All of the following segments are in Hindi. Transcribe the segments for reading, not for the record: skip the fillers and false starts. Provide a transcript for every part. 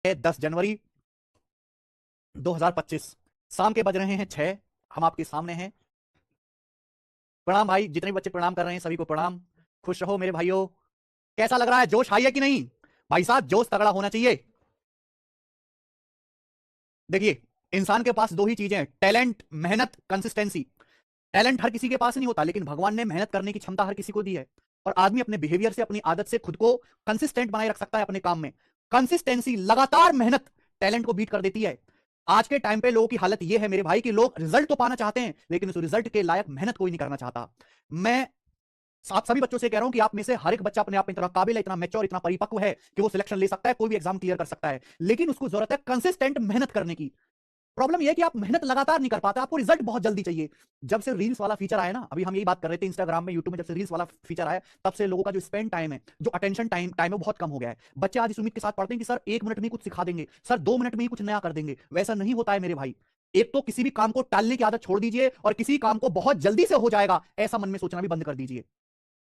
10 जनवरी 2025 शाम के बज रहे हैं 6। हम आपके सामने हैं। प्रणाम भाई, जितने भी बच्चे प्रणाम कर रहे हैं सभी को प्रणाम। खुश रहो मेरे भाइयों। कैसा लग रहा है, जोश आई है कि नहीं? भाई साहब जोश तगड़ा होना चाहिए। देखिए, इंसान के पास दो ही चीजें हैं, टैलेंट, मेहनत, कंसिस्टेंसी। टैलेंट हर किसी के पास नहीं होता, लेकिन भगवान ने मेहनत करने की क्षमता हर किसी को दी है। और आदमी अपने बिहेवियर से, अपनी आदत से खुद को कंसिस्टेंट बनाए रख सकता है अपने काम में। कंसिस्टेंसी, लगातार मेहनत टैलेंट को बीट कर देती है। आज के टाइम पे लोगों की हालत यह है मेरे भाई कि लोग रिजल्ट तो पाना चाहते हैं, लेकिन उस रिजल्ट के लायक मेहनत कोई नहीं करना चाहता। मैं आप सभी बच्चों से कह रहा हूं कि आप में से हर एक बच्चा अपने आप में इतना काबिल है, इतना मैच्योर, इतना परिपक्व है कि वो सिलेक्शन ले सकता है, कोई भी एग्जाम क्लियर कर सकता है, लेकिन उसको जरूरत है कंसिस्टेंट मेहनत करने की। प्रॉब्लम यह है कि आप मेहनत लगातार नहीं कर पाते, आपको रिजल्ट बहुत जल्दी चाहिए। जब से रील्स वाला फीचर आया ना, अभी हम यही बात कर रहे थे इंस्टाग्राम में, यूट्यूब में, जब से रील्स वाला फीचर आया तब से लोगों का जो स्पेंड टाइम है, जो अटेंशन टाइम है, वो बहुत कम हो गया है। बच्चे आज इस उम्मीद के साथ पढ़ते हैं कि सर 1 मिनट में ही कुछ सिखा देंगे, सर 2 मिनट में ही कुछ नया कर देंगे। वैसा नहीं होता है मेरे भाई। एक तो किसी भी काम को टालने की आदत छोड़ दीजिए, और किसी काम को बहुत जल्दी से हो जाएगा ऐसा मन में सोचना भी बंद कर दीजिए।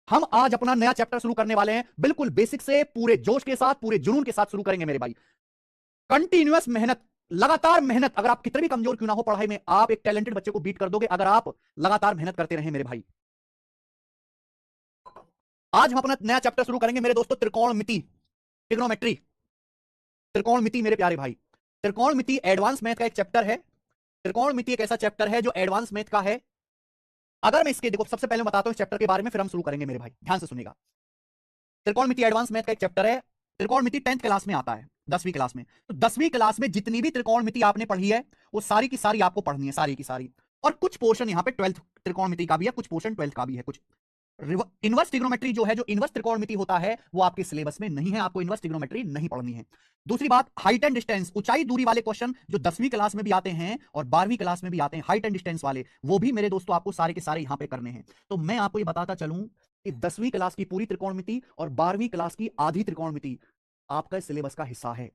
हम आज अपना नया चैप्टर शुरू करने वाले हैं, बिल्कुल बेसिक से, पूरे जोश के साथ, पूरे जुनून के साथ शुरू करेंगे मेरे भाई। कंटिन्यूअस मेहनत, लगातार मेहनत। अगर आप कितने भी कमजोर क्यों ना हो पढ़ाई में, आप एक टैलेंटेड बच्चे को बीट कर दोगे अगर आप लगातार मेहनत करते रहे मेरे भाई। आज हम अपना नया चैप्टर शुरू करेंगे मेरे दोस्तों, त्रिकोणमिति, ट्रिग्नोमेट्री। त्रिकोणमिति मेरे प्यारे भाई, त्रिकोणमिति एडवांस मैथ का एक चैप्टर है। त्रिकोणमिति एक ऐसा चैप्टर है जो एडवांस मैथ का है। अगर मैं इसके, देखो सबसे पहले मैं बताता हूं इस चैप्टर के बारे में, फिर हम शुरू करेंगे मेरे भाई, ध्यान से सुनिएगा। त्रिकोणमिति एडवांस मैथ का एक चैप्टर है। त्रिकोणमिति 10th क्लास में आता है, 10वीं क्लास में। तो 10वीं क्लास में जितनी भी त्रिकोणमिति आपने पढ़ी है वो सारी की सारी आपको पढ़नी है, सारी की सारी। और कुछ पोर्शन यहाँ पे 12th त्रिकोणमिति का भी है, कुछ पोर्शन 12th का भी है। कुछ इनवर्स ट्रिग्नोमेट्री जो है, जो इनवर्स त्रिकोणमिति होता है, वो आपके सिलेबस में नहीं है, आपको इनवर्स ट्रिग्नोमेट्री नहीं पढ़नी है। दूसरी बात, हाइट एंड डिस्टेंस, ऊंचाई दूरी वाले क्वेश्चन जो 10वीं क्लास में भी आते हैं और 12वीं क्लास में भी आते हैं, हाइट एंड डिस्टेंस वाले, वो भी मेरे दोस्तों आपको सारे के सारे यहां पे करने हैं। तो मैं आपको ये बताता चलूं कि 10वीं क्लास की पूरी त्रिकोणमिति और 12वीं क्लास की आधी त्रिकोणमिति आपका सिलेबस का हिस्सा है।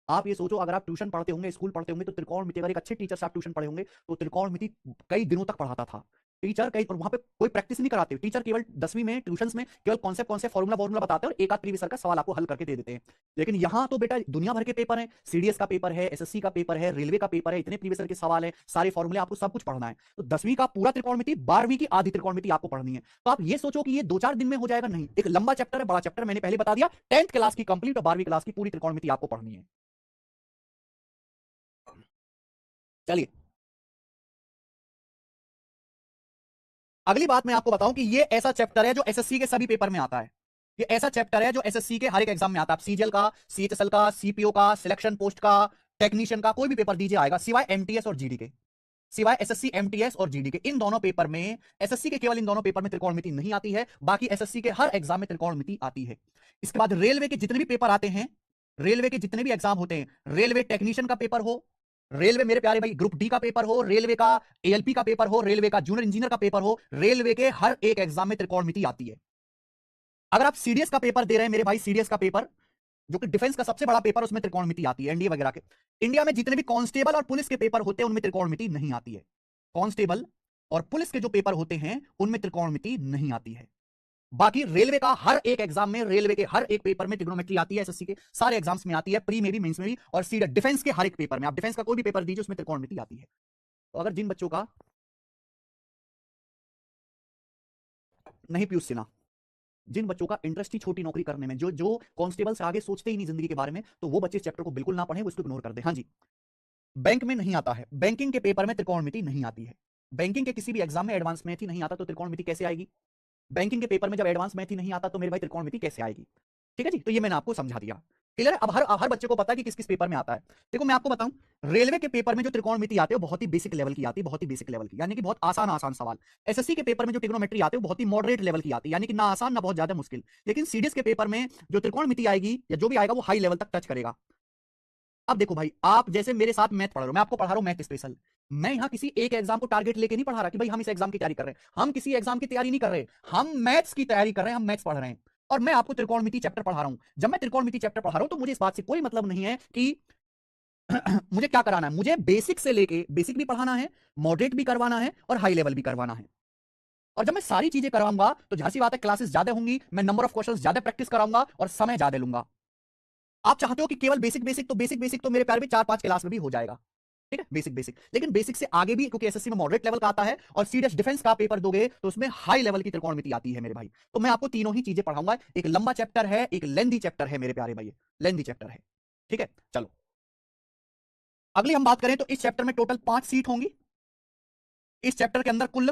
आप ये सोचो, अगर आप ट्यूशन पढ़ते होंगे, स्कूल पढ़ते होंगे, तो त्रिकोणमिति, अगर एक अच्छे टीचर से आप ट्यूशन पढ़े होंगे तो त्रिकोणमिति कई दिनों तक पढ़ाता था टीचर। कई, और वहां पे कोई प्रैक्टिस नहीं कराते टीचर, केवल 10वीं में ट्यूशंस में केवल कॉन्सेप्ट फॉर्मूला बताते हैं और एक आध प्रीवियस का सवाल आपको हल करके दे देते हैं। लेकिन यहां तो बेटा दुनिया भर के पेपर हैं, सीडीएस का पेपर है, एसएससी का पेपर है, रेलवे का पेपर है, इतने प्रीवियस के सवाल है, सारे फॉर्मूले, आपको सब कुछ पढ़ना है। तो 10वीं का पूरा त्रिकोणमिति, 12वीं की आधी त्रिकोणमिति आपको पढ़नी है। तो आप ये सोचो कि ये 2-4 दिन में हो जाएगा, नहीं, एक लंबा चैप्टर है, बड़ा चैप्टर, मैंने पहले बता दिया। 10th क्लास की कंप्लीट और 12वीं क्लास की पूरी त्रिकोणमिति आपको पढ़नी है। चलिए, अगली बात मैं आपको बताऊं कि ये ऐसा चैप्टर है जो एसएससी के सभी पेपर में आता है। ये ऐसा चैप्टर है जो एसएससी के हर एक एग्जाम में आता है। सीजीएल का, सीएचएसएल का, सीपीओ का, सिलेक्शन पोस्ट का, टेक्नीशियन का, कोई भी पेपर दीजिए आएगा, सिवाय एमटीएस और जीडी के। सिवाय एसएससी, एमटीएस और जीडी के, इन दोनों पेपर में, एसएससी के केवल इन दोनों पेपर में त्रिकोणमिति नहीं आती है, बाकी एसएससी के हर एग्जाम में त्रिकोणमिति आती है। इसके बाद रेलवे के जितने भी पेपर आते हैं, रेलवे के जितने भी एग्जाम होते हैं, रेलवे टेक्नीशियन का पेपर हो, रेलवे मेरे प्यारे भाई ग्रुप डी का पेपर हो, रेलवे का एएलपी का पेपर हो, रेलवे का जूनियर इंजीनियर का पेपर हो, रेलवे के हर एक एग्जाम में त्रिकोणमिति आती है। अगर आप सीडीएस का पेपर दे रहे हैं मेरे भाई, सीडीएस का पेपर जो कि डिफेंस का सबसे बड़ा पेपर, उसमें त्रिकोणमिति आती है, एनडीए वगैरह के। इंडिया में जितने भी कांस्टेबल और पुलिस के पेपर होते हैं उनमें त्रिकोणमिति नहीं आती है। कांस्टेबल और पुलिस के जो पेपर होते हैं उनमें त्रिकोणमिति नहीं आती है। बाकी रेलवे का हर एक एग्जाम में, रेलवे के हर एक पेपर में त्रिकोणमिति आती है, एसएससी के सारे एग्जाम्स में आती है, प्री में भी, मेंस में भी, और सीधे डिफेंस के हर एक पेपर में, आप डिफेंस का कोई भी पेपर दीजिए उसमें त्रिकोणमिति आती है। तो अगर जिन बच्चों का, नहीं पीयूष सिन्हा, जिन बच्चों का इंटरेस्ट ही छोटी नौकरी करने में, जो जो कांस्टेबल से आगे सोचते ही नहीं जिंदगी के बारे में, तो वो बच्चे इस चैप्टर को बिल्कुल ना पढ़ें, वो इसको इग्नोर कर दे। हाँ जी, बैंक में नहीं आता है, बैंकिंग के पेपर में त्रिकोणमिति नहीं आती है। बैंकिंग के किसी भी एग्जाम में एडवांस मैथ ही नहीं आता तो त्रिकोणमिति कैसे आएगी? बैंकिंग के पेपर में जब एडवांस मैथ ही नहीं आता तो मेरे भाई त्रिकोणमिति कैसे आएगी? ठीक है जी, तो ये मैंने आपको समझा दिया, क्लियर है। अब हर बच्चे को पता है कि किस किस पेपर में आता है। देखो मैं आपको बताऊं, रेलवे के पेपर में जो त्रिकोणमिति आती है वो बहुत ही बेसिक लेवल की आती है, बहुत ही बेसिक लेवल की, यानी कि बहुत आसान आसान सवाल। एसएससी के पेपर में जो ट्रिग्नोमेट्री आती है वो बहुत ही मॉडरेट लेवल की आती है, यानी कि ना आसान ना बहुत ज्यादा मुश्किल। लेकिन सीडीएस के पेपर में जो त्रिकोणमिति आएगी या जो भी आएगा वो हाई लेवल तक टच करेगा। अब देखो भाई, आप जैसे मेरे साथ मैथ पढ़ रहे हो, मैं आपको पढ़ा रहा हूं मैथ स्पेशल। मैं यहां किसी एक एग्जाम को टारगेट लेके नहीं पढ़ा रहा कि भाई हम इस एग्जाम की तैयारी कर रहे हैं, हम किसी एग्जाम की तैयारी नहीं कर रहे, हम मैथ्स की तैयारी कर रहे हैं, हम मैथ्स पढ़ रहे हैं। और मैं आपको त्रिकोणमिति चैप्टर पढ़ा रहा हूं। जब मैं त्रिकोणमिति चैप्टर पढ़ा रहा हूं तो मुझे इस बात से कोई मतलब नहीं है कि मुझे क्या कराना है, मुझे बेसिक से लेके, बेसिक भी पढ़ाना है, मॉडरेट भी करवाना है और हाई लेवल भी करवाना है। और जब मैं सारी चीजें करवाऊंगा तो जाहिर सी बात है क्लासेस ज्यादा होंगी, मैं नंबर ऑफ क्वेश्चंस ज्यादा प्रैक्टिस कराऊंगा और समय ज्यादा लूंगा। आप चाहते हो कि केवल बेसिक बेसिक, तो बेसिक बेसिक तो मेरे प्यारे भी 4-5 क्लास में भी हो जाएगा, ठीक है, बेसिक बेसिक। लेकिन बेसिक से आगे भी, क्योंकि एसएससी में मॉडरेट लेवल का आता है और सीडीएस डिफेंस का पेपर दोगे तो उसमें हाई लेवल की त्रिकोणमिति आती है मेरे भाई। तो मैं आपको तीनों ही चीजें पढ़ाऊंगा, एक लंबा चैप्टर है, एक लेंथी चैप्टर है मेरे प्यारे भाई, लेंथी चैप्टर है, ठीक है। चलो अगली हम बात करें तो इस चैप्टर में टोटल 5 सीट होंगी। इस चैप्टर के अंदर कुल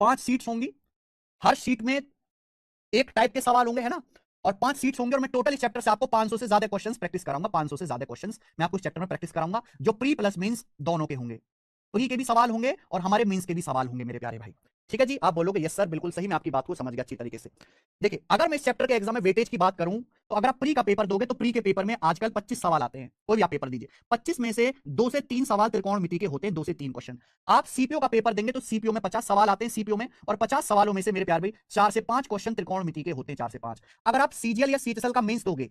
5 सीट्स होंगी। हर सीट में एक टाइप के सवाल होंगे, है ना, और 5 सीट्स होंगे। और मैं टोटल इस चैप्टर से आपको 500 से ज्यादा क्वेश्चंस प्रैक्टिस कराऊंगा। 500 से ज्यादा क्वेश्चंस मैं आपको इस चैप्टर में प्रैक्टिस कराऊंगा, जो प्री प्लस मेंस दोनों के होंगे। प्री के भी सवाल होंगे और हमारे मेंस के भी सवाल होंगे मेरे प्यारे भाई, ठीक है जी। आप बोलोगे यस सर बिल्कुल सही, मैं आपकी बात को समझ गया अच्छी तरीके से। देखिए अगर मैं इस चैप्टर के एग्जाम में वेटेज की बात करूं, तो अगर आप प्री का पेपर दोगे तो प्री के पेपर में आजकल 25 सवाल आते हैं। कोई भी आप पेपर दीजिए, 25 में से 2 से 3 सवाल त्रिकोणमिति के होते हैं, 2 से 3 क्वेश्चन। आप सीपीओ का पेपर देंगे तो सीपीओ में 50 सवाल आते हैं सीपीओ में, और 50 सवालों में से मेरे प्यार भाई 4 से 5 क्वेश्चन त्रिकोणमिति के होते हैं, 4 से 5। अगर आप सीजीएल या सीएचएसएल का मेंस दोगे,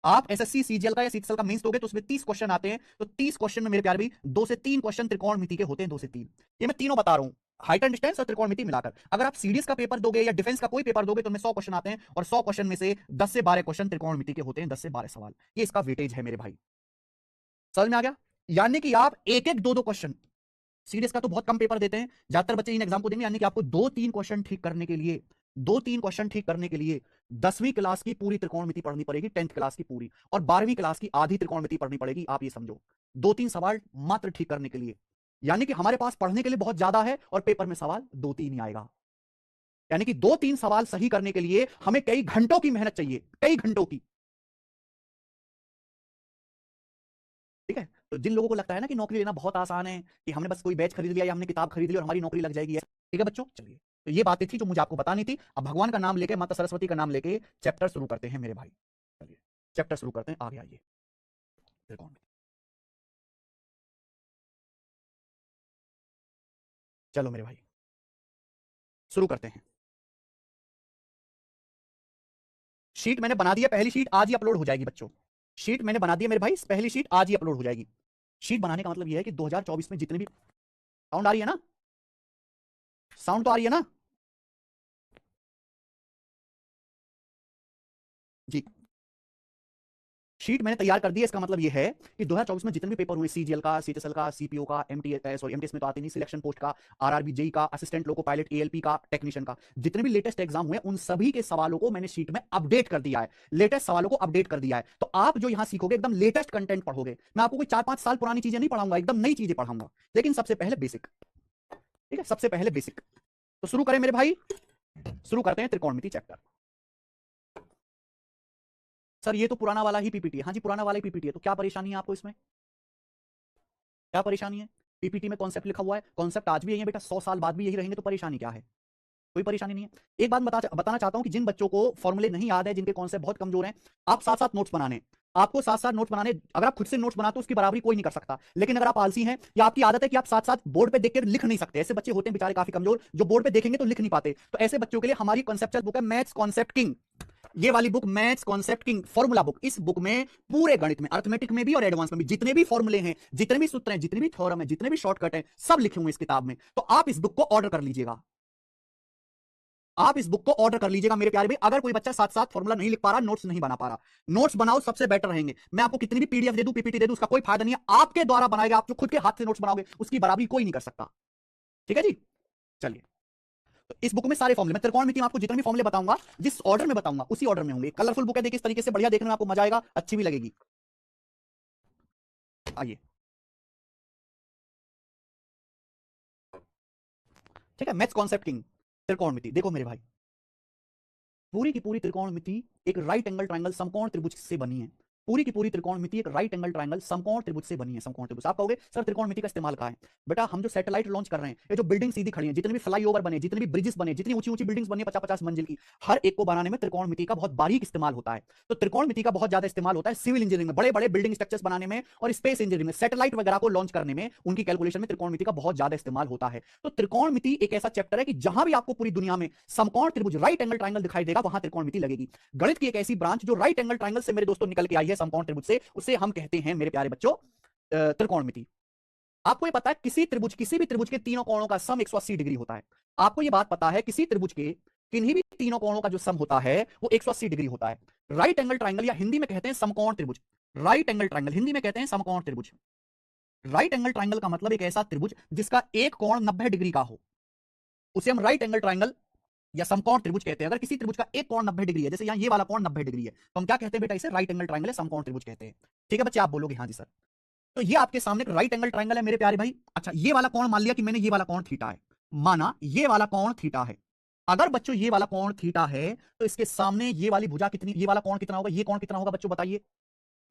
आप एसएससी सीजीएल का या सीएचएसएल का मेंस दोगे तो उसमें 30 क्वेश्चन आते हैं। तो 30 क्वेश्चन में मेरे प्यार भी 2 से 3 क्वेश्चन त्रिकोणमिति के होते हैं, 2 से 3। ये मैं तीनों बता रहा हूं, हाइट एंड डिस्टेंस और त्रिकोणमिति मिलाकर। अगर आप सीडीएस का पेपर दोगे या डिफेंस का कोई पेपर दोगे तो 100 क्वेश्चन आते हैं, और 100 क्वेश्चन में से 10 से 12 क्वेश्चन त्रिकोणमिति के होते हैं, 10 से 12 सवाल। ये इसका वेटेज है मेरे भाई, समझ में आ गया। यानी कि आप एक एक दो दो क्वेश्चन, सीडीएस का तो बहुत कम पेपर देते हैं, ज्यादातर बच्चे इन एग्जाम को देंगे, यानी कि आपको 2-3 क्वेश्चन ठीक करने के लिए, 2-3 क्वेश्चन ठीक करने के लिए 10वीं क्लास की पूरी त्रिकोणमिति पढ़नी पड़ेगी, 10th क्लास की पूरी, और 12वीं क्लास की आधी त्रिकोणमिति पढ़नी पड़ेगी। आप ये समझो, 2-3 सवाल मात्र ठीक करने के लिए। यानी कि हमारे पास पढ़ने के लिए बहुत ज्यादा है और पेपर में सवाल 2-3 ही आएगा। यानी कि 2-3 सवाल सही करने के लिए हमें कई घंटों की मेहनत चाहिए, कई घंटों की, ठीक है। तो जिन लोगों को लगता है ना कि नौकरी लेना बहुत आसान है, कि हमने बस कोई बैच खरीद लिया या हमने किताब खरीद ली और हमारी नौकरी लग जाएगी, ठीक है बच्चों। चलिए, तो ये बातें थी जो मुझे आपको बतानी थी। अब भगवान का नाम लेके, माता सरस्वती का नाम लेके चैप्टर शुरू करते हैं मेरे भाई। चलिए चैप्टर शुरू करते हैं, आगे आइए। त्रिकोण, चलो मेरे भाई शुरू करते हैं। शीट मैंने बना दिया, पहली शीट आज ही अपलोड हो जाएगी बच्चों। शीट मैंने बना दिया मेरे भाई, पहली शीट आज ही अपलोड हो जाएगी। शीट बनाने का मतलब यह है कि 2024 में जितने भी, साउंड आ रही है ना, साउंड तो आ रही है ना जी। शीट मैंने तैयार कर दी है, इसका मतलब ये है कि 2024 में जितने भी पेपर हुए, सीजीएल का, सीएचएसएल का, सीपीओ का, एमटीएस, सॉरी एमटीएस में तो आते नहीं, सिलेक्शन पोस्ट का, आरआरबी जेई का, असिस्टेंट लोको पायलट एएलपी का, टेक्नीशियन का, जितने भी लेटेस्ट एग्जाम हुए उन सभी के सवालों को मैंने शीट में अपडेट कर दिया है, लेटेस्ट सवालों को अपडेट कर दिया है। तो आप जो यहां सीखोगे एकदम लेटेस्ट कंटेंट पढ़ोगे। मैं आपको कोई 4-5 साल पुरानी चीजें नहीं पढ़ाऊंगा, एकदम नई चीजें पढ़ाऊंगा। लेकिन सबसे पहले बेसिक, ठीक है, सबसे पहले बेसिक। तो शुरू करें मेरे भाई, शुरू करते हैं त्रिकोणमिति चैप्टर। सर ये तो पुराना वाला ही पीपीटी है। हाँ जी पुराना वाला ही पीपीटी है, तो क्या परेशानी है आपको इसमें, क्या परेशानी है। पीपीटी में कॉन्सेप्ट लिखा हुआ है, कॉन्सेप्ट आज भी यही है बेटा, 100 साल बाद भी यही रहेंगे, तो परेशानी क्या है, कोई परेशानी नहीं है। एक बात बताना चाहता हूं कि जिन बच्चों को फॉर्मूले नहीं याद है, जिनके कॉन्सेप्ट बहुत कमजोर हैं, आप साथ साथ नोट्स बनाने, आपको साथ साथ नोट्स बनाने। अगर आप खुद से नोट्स बनाते हो उसकी बराबरी कोई नहीं कर सकता, लेकिन अगर आप आलसी हैं या आपकी आदत है कि आप साथ साथ बोर्ड पे देख के लिख नहीं सकते, ऐसे बच्चे होते हैं बेचारे काफी कमजोर, जो बोर्ड पे देखेंगे तो लिख नहीं पाते, तो ऐसे बच्चों के लिए हमारी कॉन्सेप्चुअल बुक है मैथ्स कॉन्सेप्ट किंग। ये वाली book maths concept king formula book, इस बुक में पूरे गणित में, अर्थमेटिक में भी और एडवांस में भी, जितने भी फॉर्मूले हैं, जितने भी सूत्र हैं, जितने भी थ्योरम है, जितने भी शॉर्टकट हैं, सब लिखे हुए इस किताब में। तो आप इस बुक को ऑर्डर कर लीजिएगा, आप इस बुक को ऑर्डर कर लीजिएगा मेरे प्यारे भाई। अगर कोई बच्चा साथ साथ फॉर्मूला नहीं लिख पा रहा, नोट्स नहीं बना पा रहा, नोट्स बनाओ, सबसे बेटर रहेंगे। मैं आपको कितनी भी पीडीएफ दे दूं, पीपीटी दे दूं, उसका कोई फायदा नहीं है। आपके द्वारा बनाएगा, आप जो खुद के हाथ से नोट्स बनाओगे उसकी बराबरी कोई नहीं कर सकता, ठीक है जी। चलिए, तो इस बुक में सारे फॉर्मूले, मैं त्रिकोणमिति में आपको जितने भी फॉर्मूले बताऊंगा, जिस ऑर्डर में बताऊंगा उसी ऑर्डर में होंगे। कलरफुल बुक है, देखिए इस तरीके से, बढ़िया, देखने में आपको मजा आएगा, अच्छी भी लगेगी। आइए, ठीक है, मैथ्स कॉन्सेप्ट किंग त्रिकोणमिति। देखो मेरे भाई, पूरी की पूरी त्रिकोणमिति एक राइट एंगल ट्रायंगल समकोण त्रिभुज से बनी है। पूरी की पूरी त्रिकोणमिति एक राइट एंगल ट्रायंगल समकोण त्रिभुज से बनी है, समकोण त्रिभुज। आप कहोगे सर त्रिकोणमिति का इस्तेमाल कहां है। बेटा हम जो सैटेलाइट लॉन्च कर रहे हैं, ये जो बिल्डिंग सीधी खड़ी है, जितने भी फ्लाईओवर बने, जितने भी ब्रिजेस बने, जितनी ऊंची ऊंची बिल्डिंग्स बनी 50-50 मंजिल की, हर एक को बनाने में त्रिकोणमिति का बहुत बारीक इस्तेमाल होता है। तो त्रिकोणमिति का बहुत ज्यादा इस्तेमाल होता है सिविल इंजीनियरिंग में, बड़े बड़े बिल्डिंग स्ट्रक्चर्स बनाने में, और स्पेस इंजीनियरिंग में, सैटेलाइट वगैरह को लॉन्च करने में, उनकी कैलकुलेशन में त्रिकोणमिति का बहुत ज्यादा इस्तेमाल होता है। तो त्रिकोणमिति एक ऐसा चैप्टर है कि जहां भी आपको पूरी दुनिया में समकोण त्रिभुज, राइट एंगल ट्रायंगल दिखाई देगा, वहां त्रिकोणमिति लगेगी। गणित की एक ऐसी ब्रांच जो राइट एंगल ट्रायंगल से मेरे दोस्तों निकल के आई है, समकोण त्रिभुज से, उसे हम कहते हैं मेरे प्यारे बच्चों त्रिकोणमिति। आपको ये पता है किसी त्रिभुज, किसी भी त्रिभुज के तीनों कोणों का सम 180 डिग्री होता है। आपको ये बात पता है किसी त्रिभुज के किन्हीं भी तीनों कोणों का जो सम होता है वो 180 डिग्री होता है। राइट एंगल ट्राइंगल या हिंदी में कहते हैं समकोण त्रिभुज। राइट एंगल ट्राइंगल हिंदी में कहते हैं समकोण त्रिभुज। राइट एंगल ट्राइंगल का मतलब एक ऐसा त्रिभुज जिसका एक कोण 90 डिग्री का हो, उसे हम राइट एंगल ट्राइंगल या समकोण त्रिभुज कहते हैं। अगर किसी त्रिभुज का एक कोण 90 डिग्री है, जैसे यहां ये वाला कोण 90 डिग्री है, तो हम क्या कहते हैं बेटा, इसे राइट एंगल ट्राइंगल या समकोण त्रिभुज कहते हैं। ठीक है बच्चे, आप बोलोगे हाँ जी सर। तो ये आपके सामने एक राइट एंगल ट्राइंगल है मेरे प्यारे भाई। अच्छा, ये वाला कोण मान लिया कि मैंने ये वाला कोण थीटा है, माना ये वाला कोण थीटा है। अगर बच्चों ये वाला कोण थीटा है तो इसके सामने ये वाली भुजा कितनी, ये वाला कोण कितना होगा, ये कोण कितना होगा बच्चों बताइए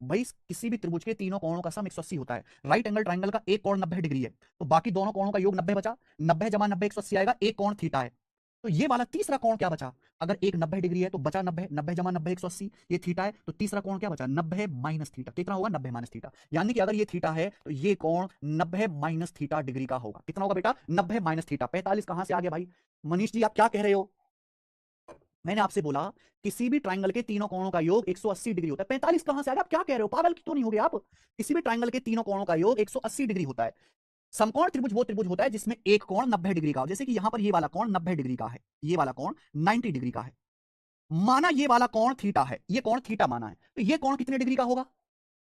भाई। किसी भी त्रिभुज के तीनों कोणों का सम 180 होता है। राइट एंगल ट्राइंगल का एक कोण 90 डिग्री है, तो बाकी दोनों कोणों का योग 90 बचा। 90 जमा 90 180 आएगा, एक कोण थीटा है। तो ये वाला तीसरा कोण क्या बचा, अगर एक 90 डिग्री है तो बचा 90, 90 जमा 90 180, ये थीटा है, तो तीसरा कोण क्या बचा 90 माइनस थीटा। कितना होगा 90 माइनस थीटा, यानी कि अगर ये थीटा है तो ये कोण 90 माइनस थीटा डिग्री का होगा। कितना होगा बेटा 90 माइनस थीटा। 45 कहां से आ गया भाई? मनीष जी आप क्या कह रहे हो? मैंने आपसे बोला किसी भी ट्राइंगल के तीनों कोणों का योग 180 डिग्री होता है। 45 कहां से आ गया? आप क्या कह रहे हो, पागल क्यों नहीं हो गए आप? किसी भी ट्राइंगल के तीनों कोणों का योग 180 डिग्री होता है। समकोण त्रिभुज वो त्रिभुज होता है जिसमें एक कोण 90 डिग्री का हो, जैसे कि यहां पर ये वाला कोण 90 डिग्री का है, ये वाला कोण 90 डिग्री का है। माना ये वाला कोण थीटा है, ये कोण थीटा माना है, तो ये कोण कितने डिग्री का होगा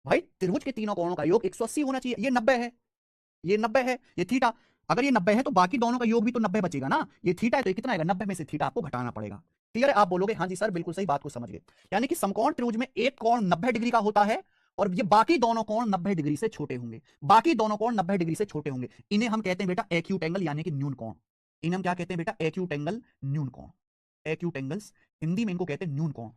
भाई? त्रिभुज के तीनों कोणों का योग 180 होना चाहिए। ये 90 है, ये 90 है, ये थीटा। अगर ये 90 है तो बाकी दोनों का योग भी तो 90 बचेगा ना। ये थीटा है तो ये कितना आएगा, 90 में से थीटा आपको घटाना पड़ेगा। क्लियर है? आप बोलोगे हाँ जी सर बिल्कुल सही, बात को समझ गए। यानी कि समकोण त्रिभुज में एक कोण 90 डिग्री का होता है और ये बाकी दोनों कोण 90 डिग्री से छोटे होंगे। बाकी दोनों कोण 90 डिग्री से छोटे होंगे। इन्हें हम कहते हैं बेटा एक्यूट एंगल यानी कि न्यून कोण। इन्हें हम क्या कहते हैं बेटा? एक्यूट एंगल, न्यून कोण। एक्यूट एंगल्स, हिंदी में इनको कहते हैं न्यून कोण।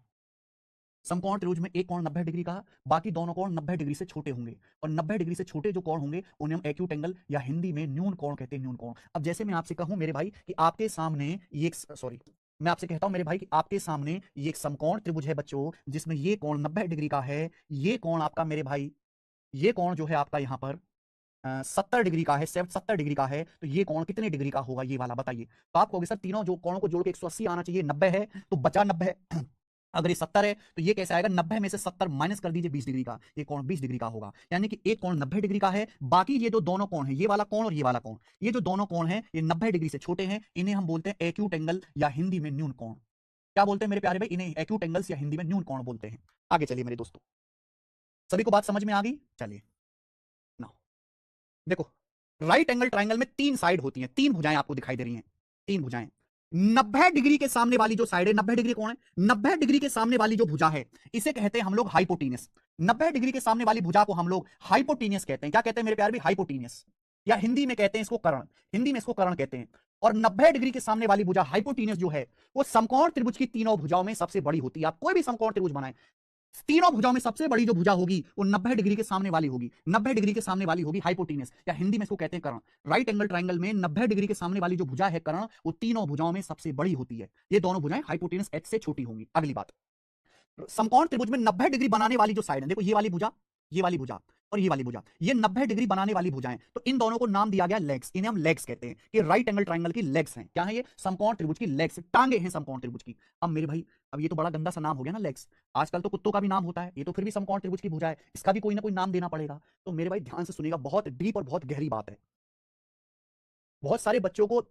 समकोण त्रिभुज में एक कोण 90 डिग्री का, बाकी दोनों कोण 90 डिग्री से छोटे होंगे, और 90 डिग्री से छोटे जो कोण होंगे उन्हें हम एक्यूट एंगल या हिंदी में न्यून कोण कहते हैं, न्यून कोण। अब जैसे मैं आपसे कहूं मेरे भाई कि आपके सामने ये सॉरी, मैं आपसे कहता हूं मेरे भाई कि आपके सामने ये एक समकोण त्रिभुज है बच्चों, जिसमें ये कोण 90 डिग्री का है। ये कोण आपका मेरे भाई, ये कोण जो है आपका यहाँ पर 70 डिग्री का है, 70 डिग्री का है। तो ये कोण कितने डिग्री का होगा ये वाला बताइए? तो आप कहोगे सर तीनों जो कोणों को जोड़ के 180 आना चाहिए, 90 है तो बचा 90 है। अगर ये 70 है तो ये कैसे आएगा? 90 में से 70 माइनस कर दीजिए 20 डिग्री का, ये कोण 20 डिग्री का होगा। यानी कि एक कोण 90 डिग्री का है, बाकी ये जो दोनों कोण है, ये वाला कोण और ये वाला कोण, ये जो दोनों कोण है ये 90 डिग्री से छोटे हैं। इन्हें हम बोलते हैं एक्यूट एंगल या हिंदी में न्यून कोण। क्या बोलते हैं मेरे प्यारे भाई? इन्हें एक्यूट एंगल्स या हिंदी में न्यून कोण बोलते हैं। आगे चलिए मेरे दोस्तों, सभी को बात समझ में आ गई? चलिए ना देखो, राइट एंगल ट्राइंगल में तीन साइड होती हैं, तीन भुजाएं आपको दिखाई दे रही हैं, तीन भुजाएं। 90 डिग्री के सामने वाली जो साइड है, 90 डिग्री कौन है? 90 डिग्री के सामने वाली जो भुजा है इसे कहते हैं हम लोग हाइपोटीनियस। 90 डिग्री के सामने वाली भुजा को हम लोग हाइपोटीनियस कहते हैं। क्या कहते हैं मेरे प्यारे भी? हाइपोटीनियस, या हिंदी में कहते हैं इसको कर्ण। हिंदी में इसको कर्ण कहते हैं। और 90 डिग्री के सामने वाली भुजा हाइपोटीनियस जो है वो समकोण त्रिभुज की तीनों भुजाओं में सबसे बड़ी होती है। आप कोई भी समकोण त्रिभुज बनाए, तीनों भुजाओं में सबसे बड़ी जो भुजा होगी वो 90 डिग्री के सामने वाली होगी। 90 डिग्री के सामने वाली होगी हाइपोटीनस, या हिंदी में इसको कहते हैं कर्ण। राइट एंगल ट्राइंगल में 90 डिग्री के सामने वाली जो भुजा है कर्ण, वो तीनों भुजाओं में सबसे बड़ी होती है। ये दोनों भुजाएं हाइपोटीनस एच से छोटी होंगी। अगली बात, समकोण त्रिभुज में 90 डिग्री बनाने वाली जो साइड है, देखो ये वाली भुजा, ये वाली भुजा और ये वाली भुजा, ये 90 डिग्री बनाने वाली भुजाएं, तो इन दोनों को नाम दिया गया लेग्स। इन्हें हम लेग्स कहते हैं कि राइट एंगल ट्राइंगल की लेग्स हैं। क्या है ये? समकोण त्रिभुज की लेग्स, टांगे हैं समकोण त्रिभुज की। अब मेरे भाई, अब ये तो बड़ा गंदा सा नाम हो गया ना लेग्स। आजकल तो कुत्तों का भी नाम होता है, ये तो फिर भी समकोण त्रिभुज की भुजा है, इसका भी कोई ना कोई नाम देना पड़ेगा। तो मेरे भाई ध्यान से सुनिएगा, बहुत डीप और बहुत गहरी बात है। बहुत सारे बच्चों को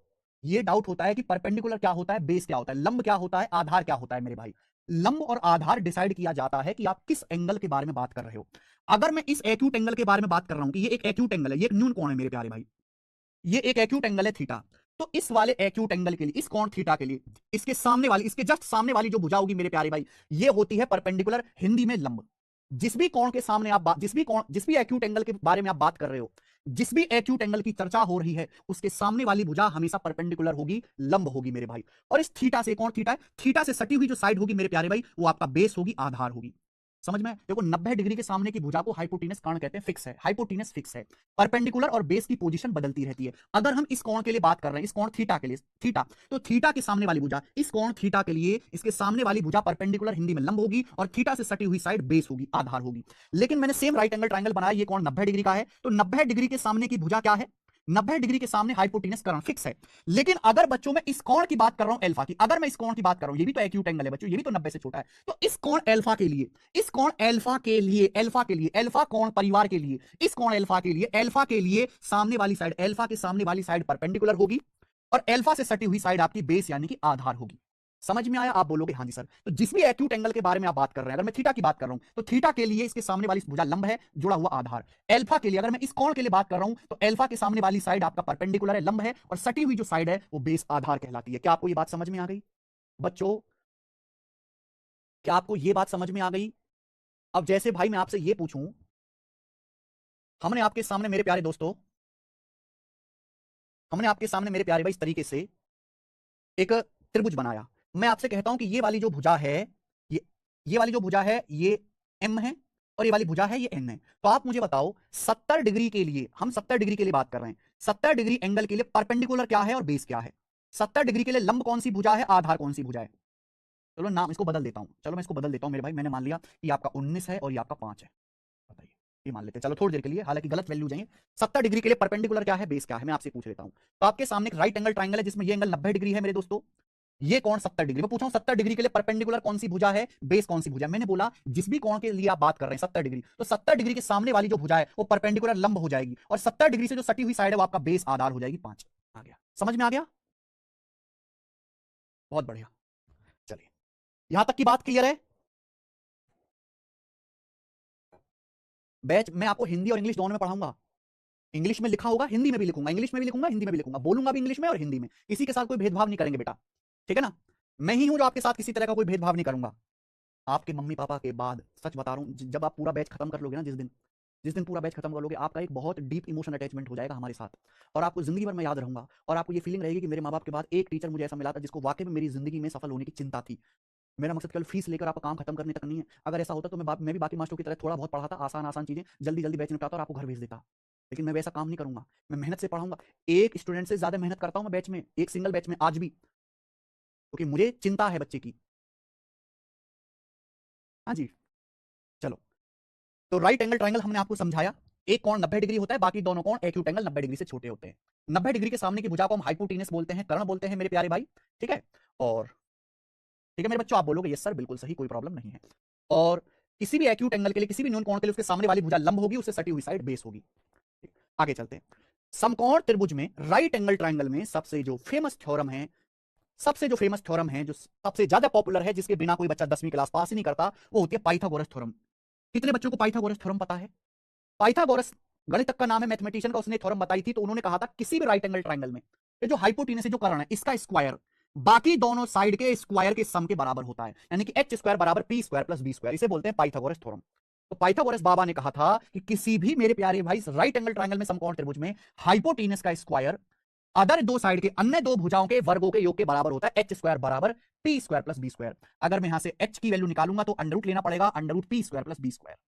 ये डाउट होता है कि परपेंडिकुलर क्या होता है, बेस क्या होता है, लंब क्या होता है, आधार क्या होता है। मेरे भाई, लंब और आधार डिसाइड किया जाता है कि आप किस एंगल के बारे में बात कर रहे हो। अगर मैं इस एक्यूट एंगल के बारे में बात कर रहा हूं कि ये एक एक्यूट एंगल है, ये एक न्यून कोण है मेरे प्यारे भाई, ये एक एक्यूट एंगल है थीटा, तो इस वाले एक्यूट एंगल के लिए, इस कोण थीटा के लिए, इसके सामने वाली, इसके जस्ट सामने वाली जो भुजा होगी मेरे प्यारे भाई, ये होती है परपेंडिकुलर, हिंदी में लंब। जिस भी कोण के सामने आप बात, जिस भी एक्यूट एंगल के बारे में आप बात कर रहे हो, जिस भी एक्यूट एंगल की चर्चा हो रही है, उसके सामने वाली भुजा हमेशा परपेंडिकुलर होगी, लंब होगी मेरे भाई। और इस थीटा से, कौन थीटा है? थीटा से सटी हुई जो साइड होगी मेरे प्यारे भाई, वो आपका बेस होगी, आधार होगी। समझ में? देखो 90 डिग्री के सामने की भुजा को हाइपोटीनस कर्ण कहते हैं, फिक्स है, हाइपोटीनस फिक्स है। परपेंडिकुलर और बेस की पोजीशन बदलती रहती है। अगर हम इस कोण के लिए बात कर रहे हैं, इस कोण थीटा के लिए, थीटा, तो थीटा के सामने वाली भुजा, इस कोण थीटा के लिए इसके सामने वाली भुजा परपेंडिकुलर, हिंदी में लंब होगी, और थीटा से सटी हुई साइड बेस होगी, आधार होगी। लेकिन मैंने सेम राइट एंगल ट्राइंगल बनाया, ये कोण 90 डिग्री का है, तो 90 डिग्री के सामने की भुजा क्या है? 90 डिग्री के सामने हाइपोटीनस कर्ण फिक्स है। लेकिन अगर बच्चों में इस कोण की बात कर रहा हूं अल्फा की, अगर मैं इस कोण की बात कर रहा हूं, ये भी तो एक्यूट एंगल है बच्चों, ये भी तो 90 से छोटा है, तो इस कोण अल्फा के लिए, इस कोण अल्फा के लिए, अल्फा कोण परिवार के लिए, इस कोण अल्फा के लिए, अल्फा के लिए सामने वाली साइड, अल्फा के सामने वाली साइड परपेंडिकुलर होगी, और अल्फा से सटी हुई साइड आपकी बेस यानी कि आधार होगी। समझ में आया? आप बोलोगे हाँ जी सर। तो जिस भी एक्यूट एंगल के बारे में आप बात कर रहे हैं, अगर मैं थीटा की बात कर रहा हूं तो थीटा के लिए इसके सामने वाली भुजा लंब है, जुड़ा हुआ आधार। एल्फा के लिए अगर मैं इस कोण के लिए बात कर रहा हूं तो एल्फा के सामने वाली साइड आपका परपेंडिकुलर है, लंब है, और सटी हुई जो साइड है वो बेस आधार कहलाती है। क्या आपको ये बात समझ में आ गई बच्चों? क्या आपको ये बात समझ में आ गई? अब जैसे भाई मैं आपसे ये पूछूं, हमने आपके सामने मेरे प्यारे दोस्तों, हमने आपके सामने मेरे प्यारे भाई इस तरीके से एक त्रिभुज बनाया। मैं आपसे कहता हूं कि ये वाली जो भुजा है, ये ये वाली जो भुजा है ये एम है, और ये वाली भुजा है ये एन है। तो आप मुझे बताओ 70 डिग्री के लिए, हम 70 डिग्री के लिए बात कर रहे हैं, 70 डिग्री एंगल के लिए परपेंडिकुलर क्या है और बेस क्या है? 70 डिग्री के लिए लंब कौन सी भुजा है, आधार कौन सी भुजा है? चलो नाम इसको बदल देता हूं, चलो मैं इसको बदल देता हूं मेरे भाई। मैंने मान लिया कि आपका 19 है और ये आपका 5 है, बताइए, ये मान लेते हैं चलो थोड़ी देर के लिए, हालांकि गलत वैल्यू जाएंगे। 70 डिग्री के लिए परपेंडिकुलर क्या है, बेस क्या है, मैं आपसे पूछ लेता हूं। तो आपके सामने एक राइट एंगल ट्राइंगल है जिसमें ये एंगल 90 डिग्री है मेरे दोस्तों, ये कोण 70 डिग्री। मैं पूछा हूं 70 डिग्री के लिए परपेंडिकुलर कौन सी भुजा है, बेस कौन सी भुजा है? मैंने बोला जिस भी कोण के लिए आप बात कर रहे हैं 70 डिग्री, तो 70 डिग्री के सामने वाली जो भुजा है वो परपेंडिकुलर लंब हो जाएगी, और 70 डिग्री से जो सटी हुई साइड है वो आपका बेस आधार हो जाएगी 5। आ गया, समझ में आ गया? बहुत बढ़िया, चलिए यहां तक की बात क्लियर है। बैच मैं आपको हिंदी और इंग्लिश दोनों में पढ़ाऊंगा। इंग्लिश में लिखा होगा हिंदी में भी लिखूंगा, इंग्लिश में भी लिखूंगा हिंदी में भी लिखूंगा, बोलूंगा भी इंग्लिश में और हिंदी में, किसी के साथ कोई भेदभाव नहीं करेंगे बेटा, ठीक है ना? मैं ही हूं जो आपके साथ किसी तरह का कोई भेदभाव नहीं करूंगा। आपके मम्मी पापा के बाद सच बता रहा हूं, जब आप पूरा बैच खत्म कर लोगे ना, जिस दिन पूरा बैच खत्म कर लोगे, आपका एक बहुत डीप इमोशन अटैचमेंट हो जाएगा हमारे साथ, और आपको जिंदगी भर मैं याद रहूंगा, और आपको ये फीलिंग रहेगी कि मेरे माँ बाप के बाद एक टीचर मुझे ऐसा मिला था जिसको वाकई में मेरी जिंदगी में सफल होने की चिंता थी। मेरा मकसद केवल फीस लेकर आपका काम खत्म करने तक नहीं है। अगर ऐसा होता तो मैं भी बाकी मास्टरों की तरह थोड़ा बहुत पढ़ाता, आसान आसान चीजें जल्दी जल्दी बैच निपटाता और आपको घर भेज देता, लेकिन मैं वैसा काम नहीं करूंगा। मैं मेहनत से पढ़ाऊंगा, एक स्टूडेंट से ज्यादा मेहनत करता हूं मैं बैच में, एक सिंगल बैच में आज भी, क्योंकि मुझे चिंता है बच्चे की। हाँ जी, चलो। तो राइट एंगल ट्राइंगल हमने आपको समझाया, एक कोण 90 डिग्री होता है, बाकी दोनों कोण एक्यूट एंगल 90 डिग्री से छोटे होते हैं। 90 डिग्री के सामने की भुजा को हम हाइपोटेनस बोलते हैं, कर्ण बोलते हैं मेरे प्यारे भाई, ठीक है? और ठीक है मेरे बच्चों, आप बोलोगे यस सर बिल्कुल सही, कोई प्रॉब्लम नहीं है। और किसी भी एक्यूट एंगल के लिए, किसी भी न्यून कोण के लिए उसके सामने वाली भुजा लंब होगी, उससे सटी हुई साइड बेस होगी। आगे चलते हैं। समकोण त्रिभुज में, राइट एंगल ट्राइंगल में सबसे जो फेमस थ्योरम है, जो सबसे ज्यादा पॉपुलर है, जिसके बिना कोई बच्चा 10वीं क्लास पास ही नहीं करता, वो होती है पाइथागोरस थ्योरम। कितने बच्चों को पाइथागोरस थ्योरम पता है? पाइथागोरस गणितज्ञ का नाम है, मैथमेटिशियन का, उसने थ्योरम बताई थी। तो उन्होंने कहा था किसी भी राइट एंगल ट्राइंगल में ये जो हाइपोटेनस है, जो कर्ण है, इसका स्क्वायर बाकी दोनों साइड के स्क्वायर के सम के बराबर होता है, यानी कि एच स्क्वायर बराबर P square plus B square, इसे बोलते हैं पाइथागोरस थ्योरम। तो पाइथागोरस बाबा ने कहा था कि किसी भी मेरे प्यारे भाई राइट एंगल ट्राइंगल में, समकोण त्रिभुज में, हाइपोटेनस का स्क्वायर अदर दो साइड के अन्य दो भुजाओं के वर्गों के योग के बराबर होता है, एच स्क्वायर बराबर P square plus B square. अगर मैं यहां से एच की वैल्यू निकालूंगा तो अंडर रूट लेना पड़ेगा, under root P square plus B square,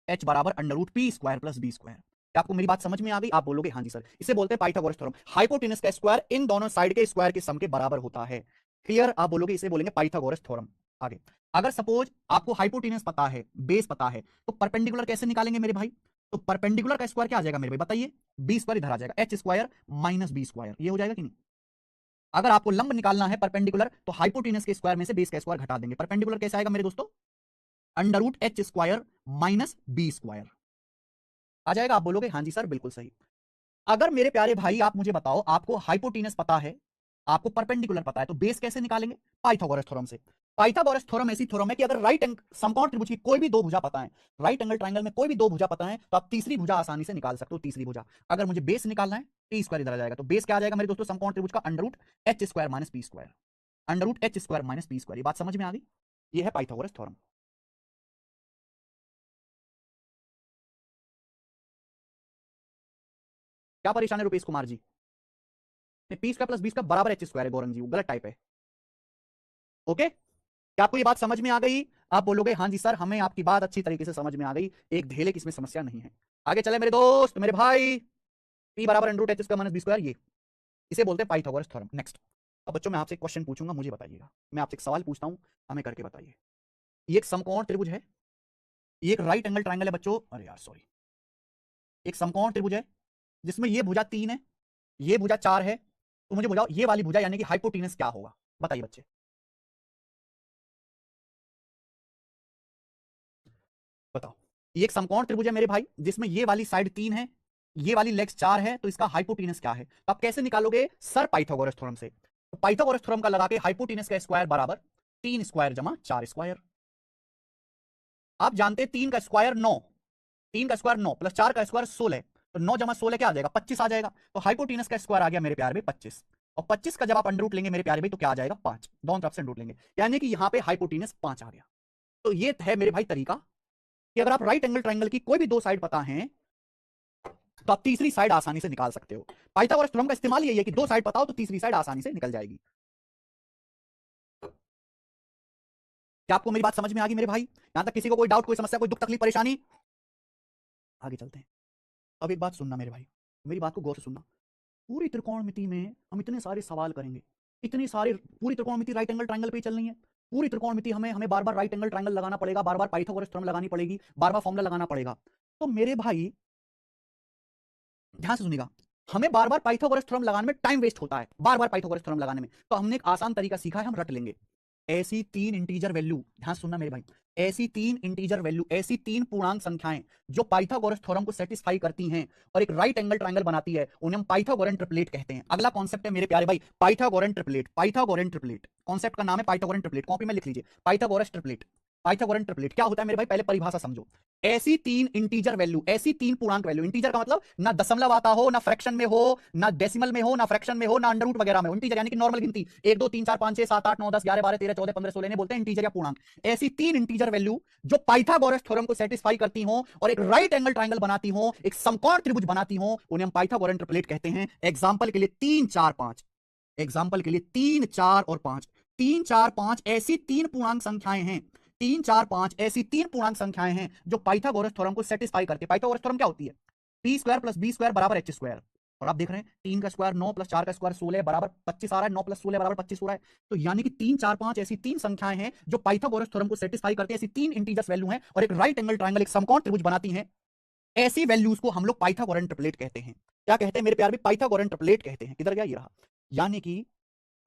H बराबर under root P square plus B square. क्या आपको मेरी बात समझ में आ गई? आप बोलोगे हाँ जी सर। इसे बोलते हैं पाइथागोरस थ्योरम। हाइपोटेनस का स्क्वायर इन दोनों साइड के स्क्वायर के सम के बराबर होता है। क्लियर? आप बोलोगे इसे बोलेंगे पाइथागोरस थ्योरम। आगे, अगर सपोज आपको हाइपोटेनस पता है, बेस पता है, तो परपेंडिकुलर कैसे निकालेंगे मेरे भाई? तो परपेंडिकुलर का स्क्वायर क्या आ जाएगा मेरे भाई, बताइए? बी स्क्वायर इधर आ जाएगा, H square minus B square, ये हो जाएगा कि नहीं? अगर आपको लंब निकालना है परपेंडिकुलर, तो हाइपोटेनस के स्क्वायर में से बेस का स्क्वायर घटा देंगे। परपेंडिकुलर कैसे आएगा मेरे दोस्तों? Under root H square minus B square आ जाएगा। आप बोलोगे हाँ जी सर बिल्कुल सही। अगर मेरे प्यारे भाई आप मुझे बताओ, आपको हाइपोटेनस पता है, आपको परपेंडिकुलर पता है, तो बेस कैसे निकालेंगे? पाइथागोरस थ्योरम से। पाइथागोरस थ्योरम ऐसी थ्योरम है कि अगर राइट समकोण त्रिभुज की कोई भी दो भुजा पता है, राइट एंगल ट्राइंगल में कोई भी दो भुजा पता है, तो आप तीसरी भुजा आसानी से निकाल सकते हो। तीसरी भुजा, अगर मुझे बेस निकालना है, टी स्क्वायर इधर आ जाएगा, तो बेस क्या आ जाएगा मेरे दोस्तों समकोण त्रिभुज का? Under root H square minus P square, under root H square minus P square. ये बात समझ में आ गई? ये है पाइथागोरस थ्योरम। क्या परेशान है Rupesh Kumar ji? P square plus B square बराबर एच स्क्वायर है गौरंग जी, वो गलत टाइप है। ओके, क्या आपको ये बात समझ में आ गई? आप बोलोगे हाँ जी सर, हमें आपकी बात अच्छी तरीके से समझ में आ गई, एक धेले की इसमें समस्या नहीं है। आगे चले मेरे दोस्त, मेरे भाई, पी बराबर under root H square minus B square, ये इसे बोलते हैं पाइथागोरस थ्योरम। नेक्स्ट, अब बच्चों मैं आपसे एक क्वेश्चन पूछूंगा, मुझे बताइएगा। मैं आपसे एक सवाल पूछता हूं, हमें करके बताइए। ये एक समकोण त्रिभुज है, ये एक राइट एंगल ट्राइंगल है बच्चों, अरे यार सॉरी, एक समकोण त्रिभुज है जिसमें ये भुजा 3 है, ये भुजा 4 है। तो मुझे बताओ ये वाली भुजा यानी कि हाइपोटेनस क्या होगा, बताइए बच्चे। बताओ, ये एक समकोण त्रिभुज है मेरे भाई जिसमें ये वाली साइड 3 है, ये वाली लेग्स 4 है, तो इसका हाइपोटेनस क्या है? तो आप कैसे निकालोगे सर? पाइथागोरस थ्योरम से। तो पाइथागोरस थ्योरम का लगा के हाइपोटेनस का स्क्वायर बराबर 3 स्क्वायर जमा 4 स्क्वायर। आप जानते हैं 3 का स्क्वायर 9, 3 का स्क्वायर 9 प्लस 4 का स्क्वायर 16, तो 9 जमा 16 क्या आ जाएगा 25 आ जाएगा। तो हाइपोटेनस का स्क्वायर आ गया मेरे प्यारे भाई 25, और 25 का जब आप अंडर रूट लेंगे मेरे प्यारे भाई तो क्या आ जाएगा 5, दोनों तरफ से अंडर रूट लेंगे, यानी कि यहां पे हाइपोटेनस 5 आ गया। तो ये है मेरे भाई तरीका कि अगर आप राइट एंगल ट्रायंगल की कोई भी दो साइड पता है तो आप तीसरी साइड आसानी से निकाल सकते हो। पाइथागोरस थ्योरम का इस्तेमाल यही है कि दो साइड पता हो तो तीसरी साइड आसानी से निकल जाएगी। क्या आपको मेरी बात समझ में आ गई मेरे भाई? यहां तक किसी को कोई डाउट, कोई समस्या, कोई दुख तकलीफ परेशानी? आगे चलते हैं। अब एक बात सुनना मेरे भाई, मेरी बात को गौर से सुनना। पूरी त्रिकोणमिति में हम इतने सारे सवाल करेंगे, इतने सारे, पूरी त्रिकोणमिति राइट एंगल ट्रायंगल पे ही चलनी है। पूरी त्रिकोणमिति हमें हमें बार बार राइट एंगल ट्रायंगल लगाना पड़ेगा, बार बार पाइथागोरस थ्योरम लगानी पड़ेगी, बार बार फॉर्मूला लगाना पड़ेगा। तो मेरे भाई ध्यान से सुनिएगा, हमें बार बार पाइथागोरस थ्योरम लगाने में टाइम वेस्ट होता है, बार बार पाइथागोरस थ्योरम लगाने में। तो हमने एक आसान तरीका सीखा है, हम रट लेंगे। ऐसी तीन इंटीजर वैल्यू, ध्यान से सुनना मेरे भाई, ऐसी तीन इंटीजर वैल्यू, ऐसी तीन पूर्णांक संख्याएं जो पाइथागोरस थ्योरम को सेटिस्फाई करती हैं और एक राइट एंगल ट्रायंगल बनाती है, उन्हें हम पाइथागोरन ट्रिपलेट कहते हैं। अगला कॉन्सेप्ट है मेरे प्यारे भाई Pythagorean triplet. Pythagorean triplet concept का नाम है पाइथागोरन ट्रिपलेट, कॉपी में लिख लीजिए पाइथागोरस ट्रिपलेट। पाइथागोरन ट्रिपलेट क्या होता है मेरे भाई, पहले परिभाषा समझो। ऐसी तीन इंटीजर वैल्यू, ऐसी तीन पूर्णांक वैल्यू, इंटीजर का मतलब ना दशमलव आता हो, ना फ्रैक्शन में हो, ना डेसिमल में हो, ना फ्रैक्शन में हो, ना अंडर रूट वगैरह में हो। इंटीजर यानी कि नॉर्मल गिनती 1 2 3 4 5 6 7 8 9 10 11 12 13 14 15 16 ने बोलते हैं इंटीजर या पूर्णांक। ऐसी तीन इंटीजर वैल्यू जो पाइथागोरस थ्योरम को सेटिस्फाई करती हो और एक राइट एंगल ट्रायंगल बनाती हो, एक समकोण त्रिभुज बनाती हो, उन्हें हम पाइथागोरन ट्रिपलेट कहते हैं। एग्जांपल के लिए 3 4 5, एग्जांपल के लिए 3 4 और 5, 3 4 5 ऐसी तीन पूर्णांक संख्याएं हैं, 3 4 5 ऐसी तीन पूर्णांक संख्याएं हैं जो पाइथागोरस थ्योरम को सेटिस्फाई करते हैं। पाइथागोरस थ्योरम क्या होती है, P square plus B square बराबर एच स्क्वायर। और आप देख रहे हैं 3 का स्क्वायर 9 प्लस 4 का स्क्वायर 16 बराबर 25 आ रहा है, 9 प्लस 16 बराबर 25 हो रहा है। तो यानी कि 3 4 5 ऐसी तीन संख्याएं हैं जो पाइथागोरस थ्योरम को सेटिस्फाई करती हैं, ऐसी तीन इंटीजर्स वैल्यू हैं और एक राइट एंगल ट्रायंगल, एक समकोण त्रिभुज बनाती हैं। ऐसी वैल्यूज को हम लोग पाइथागोरन ट्रिपलेट कहते हैं। क्या कहते हैं मेरे प्यार में, पाइथागोरन ट्रिपलेट कहते हैं। किधर गया ये रहा, यानी कि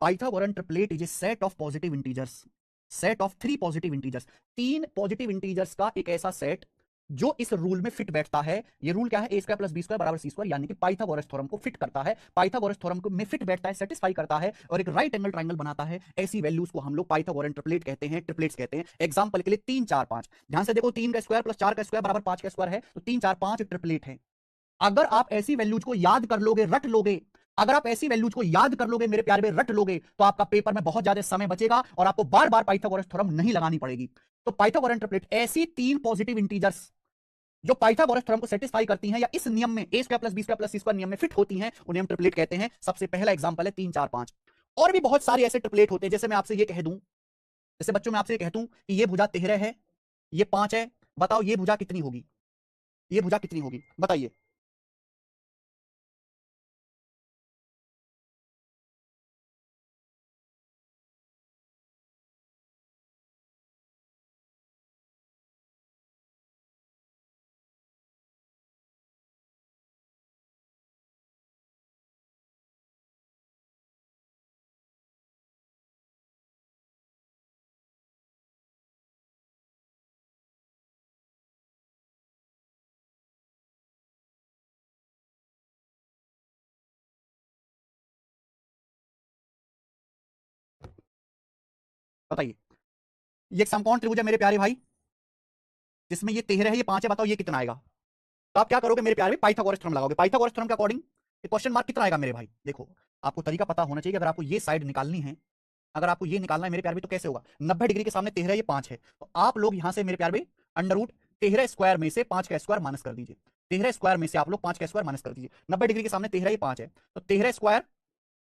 Pythagorean triplet is a set of positive integers, set of three positive integers, तीन पॉजिटिव इंटीजर्स का एक ऐसा सेट जो इस रूल में फिट बैठता है। ये रूल क्या है, A square plus B square बराबर सी स्क्वायर, यानी कि पाइथागोरस थ्योरम को फिट करता है, पाइथागोरस थ्योरम को में फिट बैठता है, सेटिस्फाई करता है और एक राइट एंगल ट्रायंगल बनाता है। ऐसी वैल्यूज को हम लोग पाइथागोरन ट्रिपलेट कहते हैं, ट्रिपलेट्स कहते हैं। एग्जांपल के लिए 3 4 5, ध्यान से देखो, 3 का स्क्वायर प्लस 4 का स्क्वायर बराबर 5 का स्क्वायर है, तो 3 4 5 ट्रिपलेट है। अगर आप ऐसी वैल्यूज को याद कर लोगे, रट लोगे, अगर आप ऐसी वैल्यूज को याद कर लोगे मेरे प्यारे, रट लोगे, तो आपका पेपर में बहुत ज्यादा समय बचेगा और आपको बार बार पाइथागोरस थ्योरम नहीं लगानी पड़ेगी। तो पाइथागोरन ट्रिपलेट ऐसी तीन पॉजिटिव इंटीजर्स जो पाइथागोरस थ्योरम को सेटिस्फाई करती हैं या इस नियम में A square plus B square plus C square नियम में फिट होती हैं, उन्हें हम ट्रिपलेट कहते हैं। सबसे पहला एग्जांपल है 3 4 5। और भी बहुत सारे ऐसे ट्रिपलेट होते हैं, जैसे मैं आपसे ये कह दूं, जैसे बच्चों मैं आपसे कह दूं कि ये भुजा 13 है, ये 5 है, बताओ ये भुजा कितनी होगी, ये भुजा कितनी होगी बताइए। बताइए, ये एक समकोण त्रिभुज है मेरे प्यारे भाई, जिसमें ये 13 है, ये 5 है, बताओ ये कितना आएगा। तो आप क्या करोगे मेरे प्यारे, पाइथागोरस थ्योरम लगाओगे। पाइथागोरस थ्योरम के अकॉर्डिंग ये क्वेश्चन मार्क कितना आएगा मेरे भाई, देखो आपको तरीका पता होना चाहिए। अगर आपको ये साइड निकालनी है, अगर आपको ये निकालना है मेरे प्यारे भाई, तो कैसे होगा, 90 डिग्री के सामने 13, ये 5 है, तो आप लोग यहां से मेरे प्यारे भाई अंडर रूट 13 स्क्वायर में से 5 का स्क्वायर माइनस कर दीजिए। 13 स्क्वायर में से आप लोग 5 का स्क्वायर माइनस कर दीजिए। 90 डिग्री के सामने 13, ये 5 है, तो 13 स्क्वायर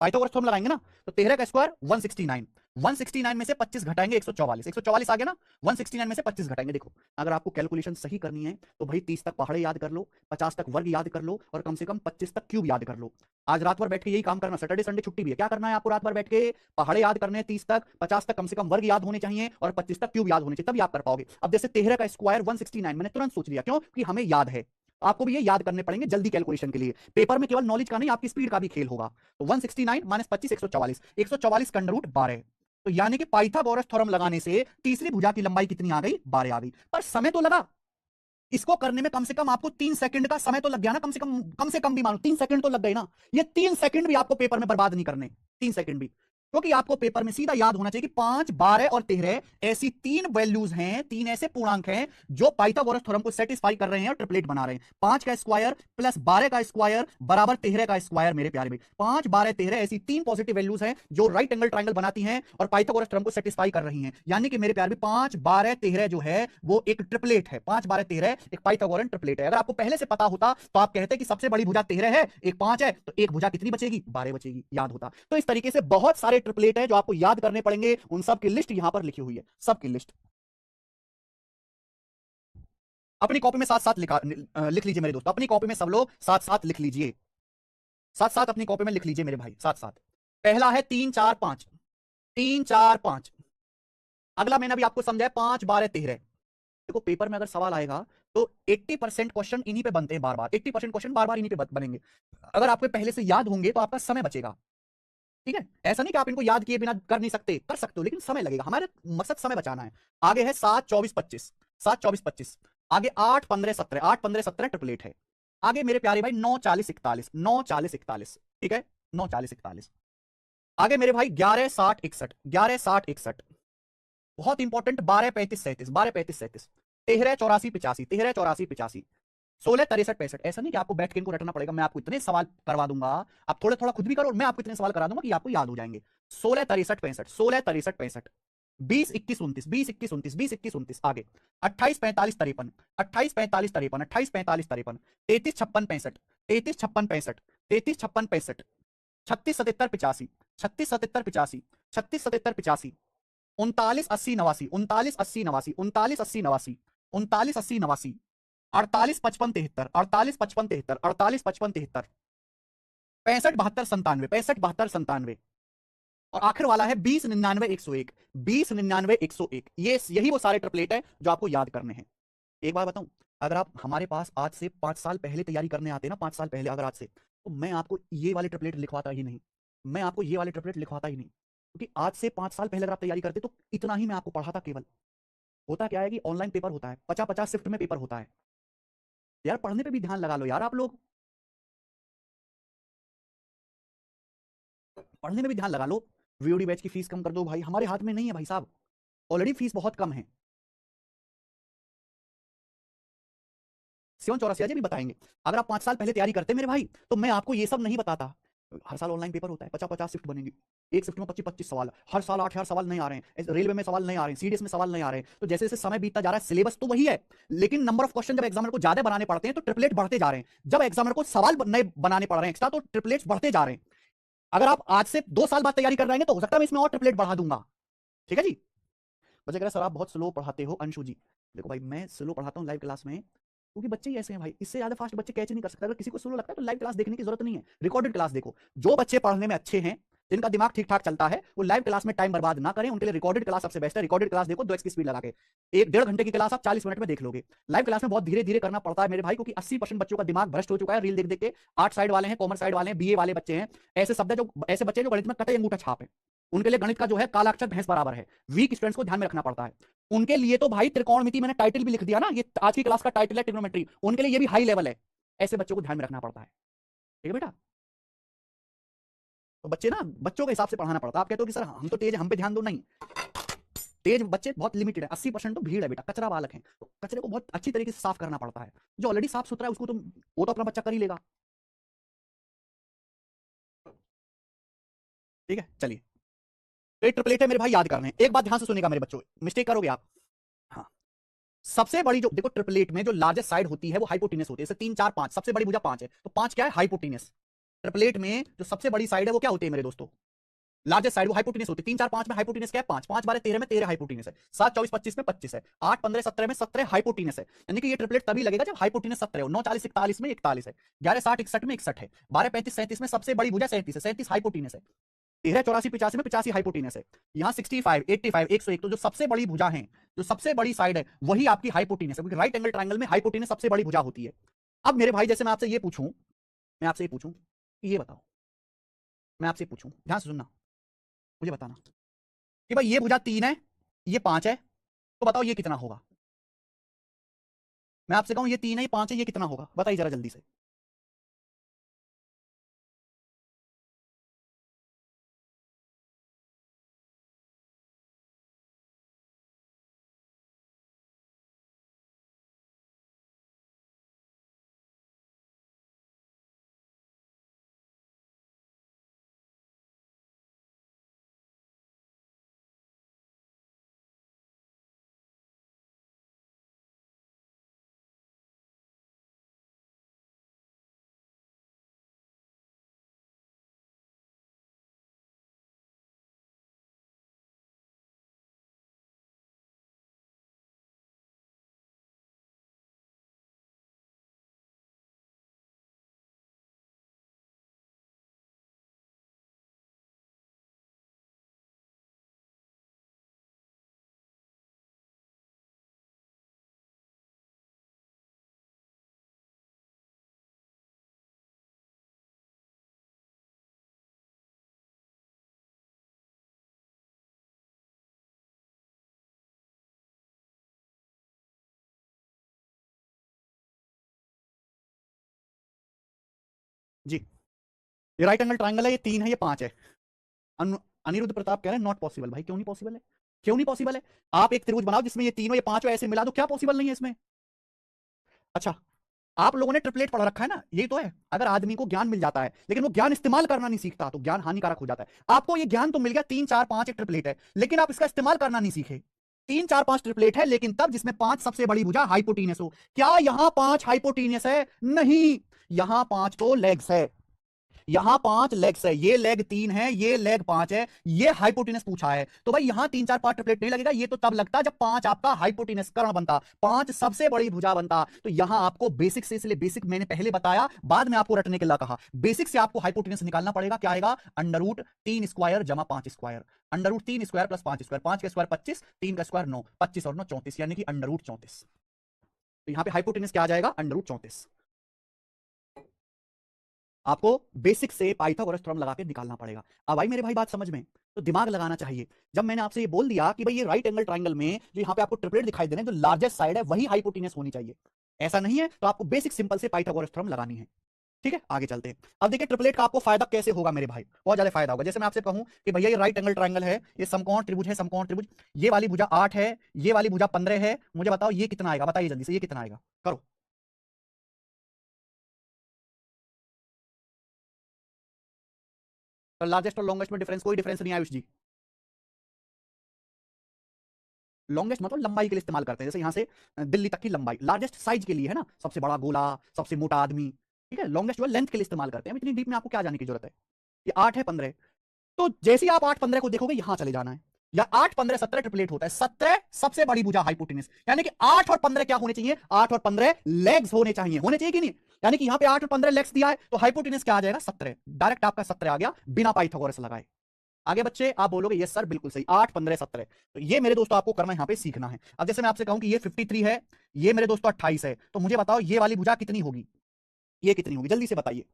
पाइथागोरस थ्योरम लगाएंगे ना, तो 13 का स्क्वायर 169, 169 में से 25 घटाएंगे 144, 144 आ गया ना, 169 में से 25 घटाएंगे। देखो अगर आपको कैलकुलेशन सही करनी है तो भाई 30 तक पहाड़े याद कर लो, 50 तक वर्ग याद कर लो और कम से कम 25 तक क्यूब याद कर लो। आज रात भर बैठ के यही काम करना, सैटरडे संडे छुट्टी भी है, क्या करना है आपको, रात भर बैठ के पहाड़े याद करने हैं, 30 तक 50 तक कम से कम वर्ग याद होने चाहिए और 25 तक क्यूब याद होने चाहिए, तभी आप कर पाओगे। अब जैसे 13 का स्क्वायर 169, मैंने तुरंत सोच लिया, क्यों कि हमें याद है, आपको भी ये याद करने पड़ेंगे जल्दी कैलकुलेशन के लिए। पेपर में केवल नॉलेज का नहीं, आपकी स्पीड का भी खेल होगा। तो 169 माइनस 25 144, 144 का अंडर रूट 12, तो यानी कि पाइथागोरस थ्योरम लगाने से तीसरी भुजा की लंबाई कितनी आ गई, 12 आ गई। पर समय तो लगा, इसको करने में कम से कम आपको 3 सेकंड का समय तो लग गया ना, कम से कम भी मानो 3 सेकंड तो लग गए ना। ये 3 सेकंड भी आपको पेपर में बर्बाद नहीं करने, 3 सेकंड भी। क्योंकि आपको पेपर में सीधा याद होना चाहिए कि 5, 12 और 13 ऐसी तीन वैल्यूज हैं, तीन ऐसे पूर्णांक हैं जो पाइथागोरस थ्योरम को सेटिस्फाई कर रहे हैं और ट्रिपलेट बना रहे हैं। 5 का स्क्वायर प्लस 12 का स्क्वायर बराबर 13 का स्क्वायर। मेरे प्यारे भाई 5, 12, 13 ऐसी तीन पॉजिटिव वैल्यूज हैं जो राइट एंगल ट्रायंगल बनाती हैं और पाइथागोरस थ्योरम को सेटिस्फाई कर रही हैं। यानी कि मेरे प्यारे भाई 5, 12, 13 जो है वो एक ट्रिपलेट है। 5, 12, 13 एक पाइथागोरन ट्रिपलेट है। अगर आपको पहले से पता होता तो आप कहते कि सबसे बड़ी भुजा 13 है, एक 5 है, तो एक भुजा कितनी बचेगी? 12 बचेगी। याद होता। तो इस तरीके से बहुत सारे ट्रिपलेट हैं जो आपको याद करने पड़ेंगे। उन सब की लिस्ट यहां पर लिखी हुई है, सबकी लिस्ट अपनी कॉपी में साथ साथ लिख लीजिए मेरे दोस्त। अपनी कॉपी में सब लोग साथ साथ लिख लीजिए, साथ साथ अपनी कॉपी में लिख लीजिए मेरे भाई, साथ साथ। पहला है 3, 4, 5, 3, 4, 5। अगला मैंने अभी आपको समझाया 5, 12, 13। देखो पेपर में अगर सवाल आएगा तो 80% क्वेश्चन इन्हीं पे बनते हैं बार बार, 80% क्वेश्चन बार बार इन्हीं पे बनेंगे। अगर आपको पहले से याद होंगे तो आपका समय बचेगा। ठीक है, ऐसा नहीं कि आप इनको याद किए बिना कर नहीं सकते, कर सकते हो, लेकिन समय लगेगा। हमारे मकसद समय बचाना है। आगे है 7, 24, 25, 7, 24, 25। आगे 8, 15, 17, 8, 15, 17 ट्रिपलेट है। आगे मेरे प्यारे भाई 9, 40, 41, 9, 40, 41। ठीक है, 9, 40, 41। आगे मेरे भाई 11, 60, 61, 11, 60, 61। बहुत इंपॉर्टेंट 12, 35, 37, 12, 35, 37। 13, 84, 85, 13, 84, 85। 16, 63, 65। ऐसा नहीं कि आपको बैठ के इनको रटना पड़ेगा, मैं आपको इतने सवाल करवा दूंगा, आप थोड़ा थोड़ा खुद भी करो, मैं आपको इतने सवाल करा दूंगा कि आपको याद हो जाएंगे। 16, 63, 65, 16, 63, 65। 20, 21, 29, 20, 21, 29, 20, 21, 29। आगे 28, 45, 53, 28, 45, 53, 28, 45, 53। 33, 56, 65, 33, 56, 65, 33, 56, 65। 36, 77, 85, 36, 77, 85, 36, 77, 85। 39, 80, 89, 39, 80, 89, 39, 80, 89, 39, 80, 89। 48, 55, 73, 48, 55, 73, 48, 55, 73। 65, 72, 97, 65, 72, 97। और आखिर वाला है 20, 99, 101, 20, 99, 101। ये यही वो सारे ट्रिपलेट है जो आपको याद करने हैं। एक बात बताऊं, अगर आप हमारे पास आज से 5 साल पहले तैयारी करने आते ना, 5 साल पहले अगर आज से, तो मैं आपको ये वाले ट्रिपलेट लिखवाता ही नहीं। मैं आपको ये वाले ट्रिपलेट लिखवाता ही नहीं, क्योंकि आज से 5 साल पहले अगर आप तैयारी करते तो इतना ही मैं आपको पढ़ाता केवल। होता क्या है कि ऑनलाइन पेपर होता है, 50-50 शिफ्ट में पेपर होता है। यार पढ़ने पे भी ध्यान लगा लो यार, आप लोग पढ़ने में भी ध्यान लगा लो। वीओडी बैच की फीस कम कर दो भाई, हमारे हाथ में नहीं है भाई साहब, ऑलरेडी फीस बहुत कम है। सिवन चौरासिया जी भी बताएंगे। अगर आप 5 साल पहले तैयारी करते मेरे भाई तो मैं आपको ये सब नहीं बताता। हर साल ऑनलाइन पेपर होता है, 50-50 शिफ्ट बनेंगी, एक शिफ्ट में 25-25 सवाल। हर साल 8,000 सवाल नहीं आ रहे हैं, रेलवे में सवाल नहीं आ रहे हैं, सीडीएस में सवाल नहीं आ रहे हैं। तो जैसे जैसे समय बीतता जा रहा है सिलेबस तो वही है, लेकिन नंबर ऑफ क्वेश्चन जब एग्जामिनर को ज्यादा बनाने पड़ते हैं तो ट्रिपलेट बढ़ते जा रहे हैं। जब एग्जामिनर को सवाल नए बनाने पड़ रहे हैं एक्स्ट्रा तो ट्रिपलेट्स बढ़ते जा रहे हैं। अगर आप आज से 2 साल बाद तैयारी कर रहे हैं तो हो सकता है मैं इसमें और ट्रिपलेट बढ़ा दूंगा। ठीक है जी। बच्चे कह रहे सर आप बहुत स्लो पढ़ाते हो अंशु जी। देखो भाई मैं स्लो पढ़ाता हूँ लाइव क्लास में, क्योंकि बच्चे ही ऐसे हैं भाई, इससे ज्यादा फास्ट बच्चे कैच नहीं कर सकते। अगर किसी को स्लो लगता है तो लाइव क्लास देखने की जरूरत नहीं है, रिकॉर्डेड क्लास देखो। जो बच्चे पढ़ने में अच्छे हैं, जिनका दिमाग ठीक ठाक चलता है, वो लाइव क्लास में टाइम बर्बाद ना करें, उनके लिए रिकॉर्डेड क्लास सबसे बेस्ट है। रिकॉर्डेड क्लास देखो 2x की स्पीड लगा के, 1-1.5 घंटे की क्लास आप 40 मिनट में देख लोगे। लाइव क्लास में बहुत धीरे धीरे करना पड़ता है मेरे भाई, क्योंकि 80% बच्चों का दिमाग भ्रष्ट हो चुका है रील देख देख के। आर्ट साइड वाले हैं, कॉमर्स साइड वाले हैं, बीए वाले बच्चे हैं, ऐसे शब्द जो ऐसे बच्चे जो गणित में कटे अंगूठा छाप है, उनके लिए गणित का जो है काला अक्षर भैंस बराबर है। वीक स्टूडेंट्स को ध्यान में रखना पड़ता है। उनके लिए तो भाई त्रिकोणमिति मैंने टाइटल भी लिख दिया ना, ये आज की क्लास का टाइटल है ट्रिग्नोमेट्री, उनके लिए ये भी हाई लेवल है। ऐसे बच्चों को ध्यान में रखना पड़ता है। ठीक है बेटा। तो बच्चे ना बच्चों के हिसाब से पढ़ाना पड़ता है। आप कहते हो कि सर हम तो तेज, हम पे ध्यान दो, नहीं, तेज बच्चे बहुत लिमिटेड है, 80% तो भीड़ है बेटा, कचरा बालक है, तो कचरे को बहुत अच्छी तरीके से साफ करना पड़ता है। जो ऑलरेडी साफ सुथरा है उसको तो वो तो अपना बच्चा कर ही लेगा। ठीक है चलिए, तो एक ट्रिपलेट है मेरे भाई, याद करने एक बात ध्यान से सुनेगा मेरे बच्चों, मिस्टेक करोगे आप। हाँ, सबसे बड़ी जो देखो ट्रिपलेट में जो लार्जेस्ट साइड होती है वो हाइपोटेनस होती है, जैसे 3, 4, 5, सबसे बड़ी भुजा 5 है तो 5 क्या है? हाइपोटेनस। ट्रिपलेट में जो सबसे बड़ी साइड है वो क्या होती है मेरे दोस्तों? लार्जेस्ट साइड वो हाइपोटेनस होती है। 3, 4, 5 में हाइपोटेनस क्या है? 5, 5, 12, 13 में 13 हाइपोटेनस है। 7, 24, 25 में 25 है। 8, 15, 17 में 17 हाइपोटेनस है। यानी कि ये ट्रिपलेट तभी लगेगा जब हाइपोटेनस 17 हो। 9, 40, 41 में 41 है। 11, 60, 61 में 61 है। 12, 35, 37 में सबसे बड़ी भुजा 37 है, 37 हाइपोटेनस है। 13, 84, 85 में 85 हाइपोटेनस है। यहाँ 65, 85, 101, तो जो सबसे बड़ी भुजा है, जो सबसे बड़ी साइड है वही आपकी हाइपोटेनस है, क्योंकि राइट एंगल ट्रायंगल में हाइपोटेनस सबसे बड़ी भुजा होती है। अब मेरे भाई जैसे मैं आपसे ये पूछूं, मैं आपसे ये पूछूं कि ये बताओ, मैं आपसे पूछूं ध्यान से सुनना, मुझे बताना कि भाई ये भुजा 3 है, ये 5 है, तो बताओ ये कितना होगा? मैं आपसे कहूं ये 3 है, ये 5 है, ये कितना होगा? बताइए जरा जल्दी से। जी, ये राइट एंगल ट्राइंगल है, ये 3 है, ये 5 है। अनिरुद्ध प्रताप कह रहे हैं नॉट पॉसिबल। भाई क्यों नहीं पॉसिबल है? क्यों नहीं पॉसिबल है? आप एक त्रिभुज बनाओ जिसमें ये तीनों ये पांचों ऐसे मिला दो, क्या पॉसिबल नहीं है इसमें? अच्छा, आप लोगों ने ट्रिपलेट पढ़ रखा है ना, यही तो है। अगर आदमी को ज्ञान मिल जाता है लेकिन वो ज्ञान इस्तेमाल करना नहीं सीखता तो ज्ञान हानिकारक हो जाता है। आपको ये ज्ञान तो मिल गया 3 4 5 एक ट्रिपलेट है, लेकिन आप इसका इस्तेमाल करना नहीं सीखे। 3 4 5 ट्रिपलेट है, लेकिन तब जिसमें 5 सबसे बड़ी भुजा हाइपोटीनस हो। क्या यहां 5 हाइपोटीनस है? नहीं, यहां 5 तो लेग्स है। यहां 5 लेग्स है, ये लेग 3 है, ये लेग 5 है, ये हाइपोटेनस पूछा है। तो भाई यहां 3 4 5 ट्रिपलेट नहीं लगेगा, ये तो तब लगता जब 5 आपका हाइपोटेनस कर्ण बनता, 5 सबसे बड़ी भुजा बनता। तो यहां आपको बेसिक से, इसलिए बेसिक मैंने पहले बताया, बाद में आपको रटने के लिए कहा। बेसिक से आपको हाइपोटेनस निकालना पड़ेगा। क्या आएगा? अंडर रूट 3 स्क्वायर जमा 5 square, under root 3 square plus 5 square, 5 का स्क्वायर 25, 3 का स्क्वायर 9, 25 और 9 34, यानी कि अंडर रूट 34। तो यहां पे हाइपोटेनस क्या आ जाएगा? Under root 34। आपको बेसिक से पाइथागोरस थ्योरम लगा के निकालना पड़ेगा। अब आई मेरे भाई बात समझ में? तो दिमाग लगाना चाहिए। जब मैंने आपसे ये बोल दिया कि भाई ये राइट एंगल ट्राइंगल में जो यहाँ पे आपको ट्रिपलेट दिखाई दे रहे हैं, जो लार्जेस्ट साइड है वही हाइपोटेनस होनी चाहिए, ऐसा नहीं है, तो आपको बेसिक सिंपल से पाइथागोरस थ्योरम लगानी है। ठीक है, आगे चलते हैं। अब देखिए ट्रिपलेट का आपको फायदा कैसे होगा मेरे भाई, बहुत ज्यादा फायदा होगा। जैसे मैं आपसे कहूं कि भैया ये राइट एंगल ट्राइंगल है, ये समकोण त्रिभुज है, समकोण त्रिभुज, ये वाली भुजा 8 है, ये वाली भुजा 15 है, मुझे बताओ ये कितना आएगा? बताइए जल्दी से, ये कितना आएगा? करो। तो लार्जेस्ट और लॉन्गेस्ट में डिफरेंस, कोई डिफरेंस नहीं आयुष जी। लॉन्गेस्ट मतलब लंबाई के लिए इस्तेमाल करते हैं, जैसे यहां से दिल्ली तक की लंबाई। लार्जेस्ट साइज के लिए है ना, सबसे बड़ा गोला, सबसे मोटा आदमी। ठीक है, लॉन्गेस्ट जो है लेंथ के लिए इस्तेमाल करते हैं। इतनी डीप में आपको क्या जाने की जरूरत है? ये 8 है 15। तो जैसे ही आप 8 15 को देखोगे यहां चले जाना है, या 8 15 17 ट्रिपलेट होता है, 17 सबसे बड़ी भुजा हाइपोटेनस, यानी कि 8 और 15 क्या होने चाहिए? 8 और 15 लेग्स होने चाहिए, होने चाहिए कि नहीं? यानी कि यहां पे 8 और 15 लेग्स दिया है, तो हाइपोटेनस क्या आ जाएगा? 17। डायरेक्ट आपका 17 आ गया बिना पाइथागोरस लगाए। आगे बच्चे आप बोलोगे यस सर बिल्कुल सही, 8 15 17। तो ये मेरे दोस्तों आपको करना यहां पे सीखना है। अब जैसे मैं आपसे कहूं कि ये 53 है, ये मेरे दोस्तों 28 है, तो मुझे बताओ ये वाली भुजा कितनी होगी? ये कितनी होगी? जल्दी से बताइए,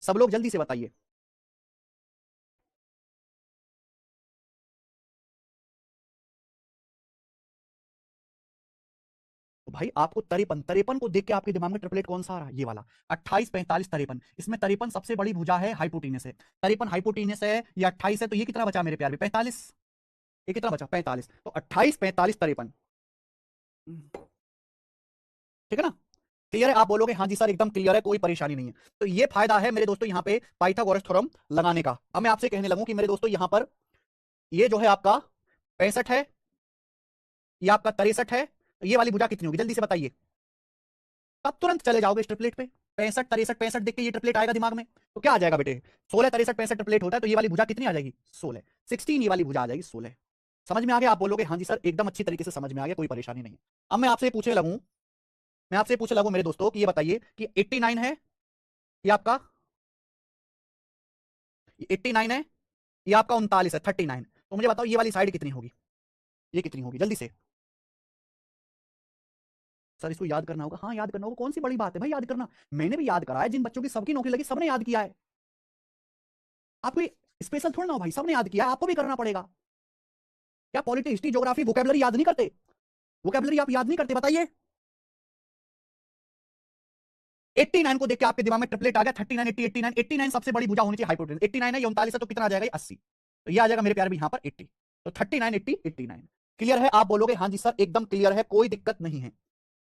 सब लोग जल्दी से बताइए। तो भाई आपको 53 53 को देख के आपके दिमाग में ट्रिपलेट कौन सा आ रहा है? ये वाला। 28 45 53, इसमें 53 सबसे बड़ी भुजा है, हाइपोटेनस है। 53 हाइपोटेनस है, ये 28 है, तो ये कितना बचा मेरे प्यार में? 45। ये कितना बचा? 45। तो 28 45 53। ठीक है ना? क्लियर है? आप बोलोगे हाँ जी सर एकदम क्लियर है, कोई परेशानी नहीं है। तो ये फायदा है मेरे दोस्तों यहाँ पे पाइथागोरस थ्योरम लगाने का। अब मैं आपसे कहने लगूं कि मेरे दोस्तों यहाँ पर ये जो है आपका 65 है, ये आपका 63 है, तो ये वाली भुजा कितनी होगी? जल्दी से बताइए। तब तुरंत चले जाओगे इस ट्रिपलेट पे। 65 63 65 देख के ये ट्रिपलेट आएगा दिमाग में, तो क्या आ जाएगा बेटे? 16 63 65 ट्रिपलेट होता है, तो ये वाली भुजा कितनी आ जाएगी? 16 16, ये वाली भुजा आ जाएगी 16। समझ में आ गया? आप बोलोगे हाँ जी सर एकदम अच्छी तरीके से समझ में आ गया, कोई परेशानी नहीं है। अब मैं आपसे पूछने लगूं, मैं आपसे पूछने लगूं मेरे दोस्तों कि ये बताइए कि 89 है ये आपका, 89 है, ये आपका 39 है 39, तो मुझे बताओ ये वाली साइड कितनी होगी? ये कितनी होगी? जल्दी से। सर इसको याद करना होगा। हाँ याद करना होगा, कौन सी बड़ी बात है भाई याद करना। मैंने भी याद करा है, जिन बच्चों की सबकी नौकरी लगी सबने याद किया है। आप कोई स्पेशल थोड़ा ना हो भाई, सबने याद किया है, आपको भी करना पड़ेगा। क्या पॉलिटी हिस्ट्री ज्योग्राफी वोकेबलरी याद नहीं करते? वोकेबलरी आप याद नहीं करते? बताइए। 89 को देख के आपके दिमाग में ट्रिपलेट आ गया, 39 80 89, 89 सबसे बड़ी भुजा होनी चाहिए हाइपोटेनस। 89 है, ये 39 है, तो कितना आ जाएगा? 80। तो ये आ जाएगा मेरे प्यार भी यहां पर 80। तो 39 80 89। क्लियर है? आप बोलोगे हाँ जी सर एकदम क्लियर है, कोई दिक्कत नहीं है।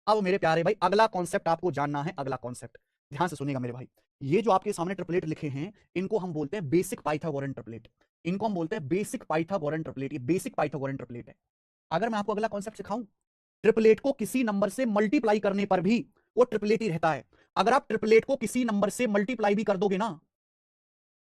अब मेरे प्यारे भाई अगला कॉन्सेप्ट आपको जानना है, अगला कॉन्सेप्ट ध्यान से सुनिएगा मेरे भाई। ये जो आपके सामने ट्रिपलेट लिखे हैं, इनको हम बोलते हैं बेसिक पाइथागोरन ट्रिपलेट। इनको हम बोलते हैं बेसिक पाइथागोरन ट्रिपलेट, ये बेसिक पाइथागोरन ट्रिपलेट है। अगर मैं आपको अगला कॉन्सेप्ट सिखाऊं, ट्रिपलेट को किसी नंबर से मल्टीप्लाई करने पर भी वो ट्रिपलेट ही रहता है। अगर आप ट्रिपलेट को किसी नंबर से मल्टीप्लाई भी कर दोगे ना,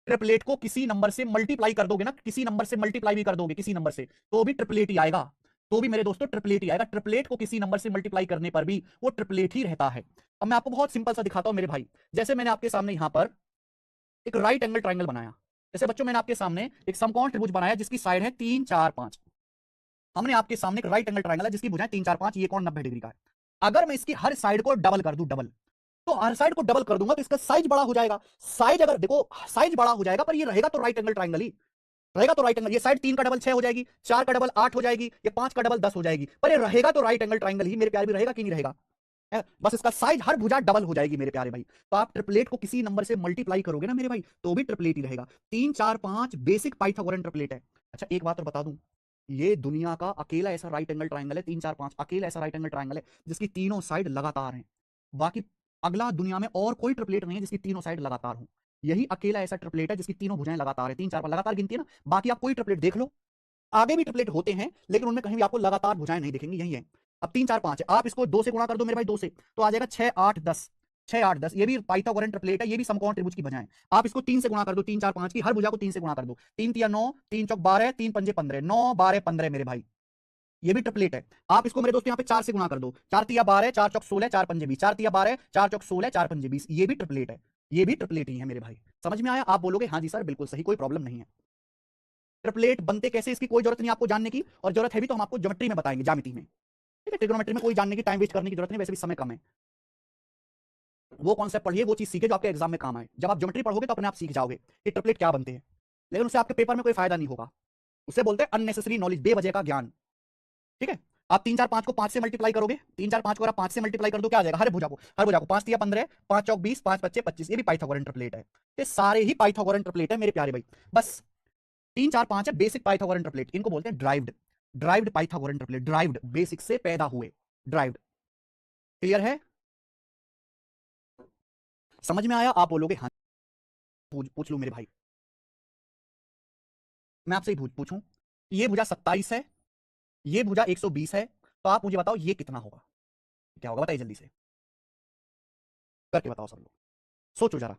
ट्रिपलेट को किसी नंबर से मल्टीप्लाई कर दोगे ना, किसी नंबर से मल्टीप्लाई भी कर दोगे किसी नंबर से, तो भी ट्रिपलेट ही आएगा। तो भी मेरे दोस्तों ट्रिपलेट ही आएगा। ट्रिपलेट को किसी नंबर से मल्टीप्लाई करने पर भी वो ट्रिपलेट ही रहता है। अब मैं आपको बहुत सिंपल सा दिखाता हूं मेरे भाई। जैसे मैंने आपके सामने यहां पर एक राइट एंगल ट्राइंगल बनाया। जैसे बच्चों मैंने आपके सामने एक समकोण त्रिभुज बनाया जिसकी साइड है 3 4 5। हमने आपके सामने एक राइट एंगल ट्राइंगल है जिसकी भुजाएं 3 4 5, ये कोण 90 डिग्री का है। अगर मैं इसकी हर साइड को डबल कर दूं, डबल, तो हर साइड को डबल कर दूंगा तो इसका साइज बड़ा हो जाएगा। साइज अगर देखो, साइज बड़ा हो जाएगा पर ये रहेगा तो राइट एंगल ट्राइंगल ही रहेगा। तो राइट एंगल, ये साइड 3 का डबल 6 हो जाएगी, 4 का डबल 8 हो जाएगी, ये 5 का डबल 10 हो जाएगी, पर ये रहेगा तो राइट एंगल ट्राइंगल ही मेरे प्यार भी, रहेगा कि नहीं रहेगा? बस इसका साइज हर भुजा डबल हो जाएगी मेरे प्यारे भाई। तो आप ट्रिपलेट को किसी नंबर से मल्टीप्लाई करोगे ना मेरे भाई, तो भी ट्रिपलेट ही रहेगा। 3 4 5 बेसिक पाइथागोरन ट्रिपलेट है। अच्छा एक बात और बता दूं, ये दुनिया का अकेला ऐसा राइट एंगल ट्राइंगल है, 3 4 5 अकेला ऐसा राइट एंगल ट्राइंगल है जिसकी तीनों साइड लगातार हैं। बाकी अगला दुनिया में और कोई ट्रिपलेट नहीं है जिसकी तीनों साइड लगातार हो। यही अकेला ऐसा ट्रिपलेट है जिसकी तीनों भुजाएं लगातार है, 3 4 लगातार गिनती है ना। बाकी आप कोई ट्रिपलेट देख लो, आगे भी ट्रिपलेट होते हैं लेकिन उनमें कहीं भी आपको लगातार भुजाएं नहीं दिखेंगी, यही है। अब 3 4 5 है, आप इसको 2 से गुणा कर दो मेरे भाई, 2 से तो आ जाएगा 6 8 10। 6 8 10 ये भी पाइथागोरन ट्रिपलेट है, ये भी समकोण त्रिभुज की भुजाएं। आप इसको 3 से गुणा कर दो, 3 4 5 की हर भुजा को 3 से गुणा कर दो। 3 तिया 9, 3 चौक 12, 3 पंजे 15, 9 12 15 मेरे भाई, ये भी ट्रिपलेट है। आप इसको मेरे दोस्तों यहाँ पे 4 से गुणा कर दो, 4 तिया 12, 4 चौक 16, 4 पंजे 20, 4 तिया 12, 4 चौक 16, 4 पंजे 20, ये भी ट्रिपलेट है। ये भी ट्रिपलेट ही है मेरे भाई। समझ में आया? आप बोलोगे हाँ जी सर बिल्कुल सही, कोई प्रॉब्लम नहीं है। ट्रिपलेट बनते कैसे इसकी कोई जरूरत नहीं आपको जानने की, और जरूरत है भी तो हम आपको ज्योमेट्री में बताएंगे, ज्यामिति में। ठीक है, ट्रिग्नोमेट्री में कोई जानने की टाइम वेस्ट करने की जरूरत नहीं, वैसे भी समय कम है। वो कॉन्सेप्ट पढ़िए, वो चीज सीखे जो आपके एग्जाम में काम आए। जब आप ज्योमेट्री पढ़ोगे तो अपने आप सीख जाओगे कि ट्रिपलेट क्या बनते हैं, लेकिन उससे आपके पेपर में कोई फायदा नहीं होगा। उसे बोलते हैं अननेसेसरी नॉलेज, बेवजह का ज्ञान। ठीक है, आप 3 4 5 को 5 से मल्टीप्लाई करोगे, 3 4 5 को अगर 5 से मल्टीप्लाई कर दो क्या आ जाएगा, हर भुजा को 5 तिया 15, 5 चौक 20, 5 पच्चे 25, ये भी पाइथागोरन ट्रिपलेट है। ये सारे ही पाइथागोरन ट्रिपलेट है मेरे प्यारे भाई। बस 3 4 5 है बेसिक पाइथागोरन ट्रिपलेट, इनको बोलते हैं derived. Derived Pythagorean triplet, derived basic से पैदा हुए, ड्राइव्ड। क्लियर है? समझ में आया? आप बोलोगे हाँ। पूछ लू मेरे भाई, मैं आपसे ही पूछूं, ये भुजा 27 है, ये भुजा 120 है, तो आप मुझे बताओ ये कितना होगा? क्या होगा बताइए जल्दी से करके बताओ सब लोग, सोचो जरा।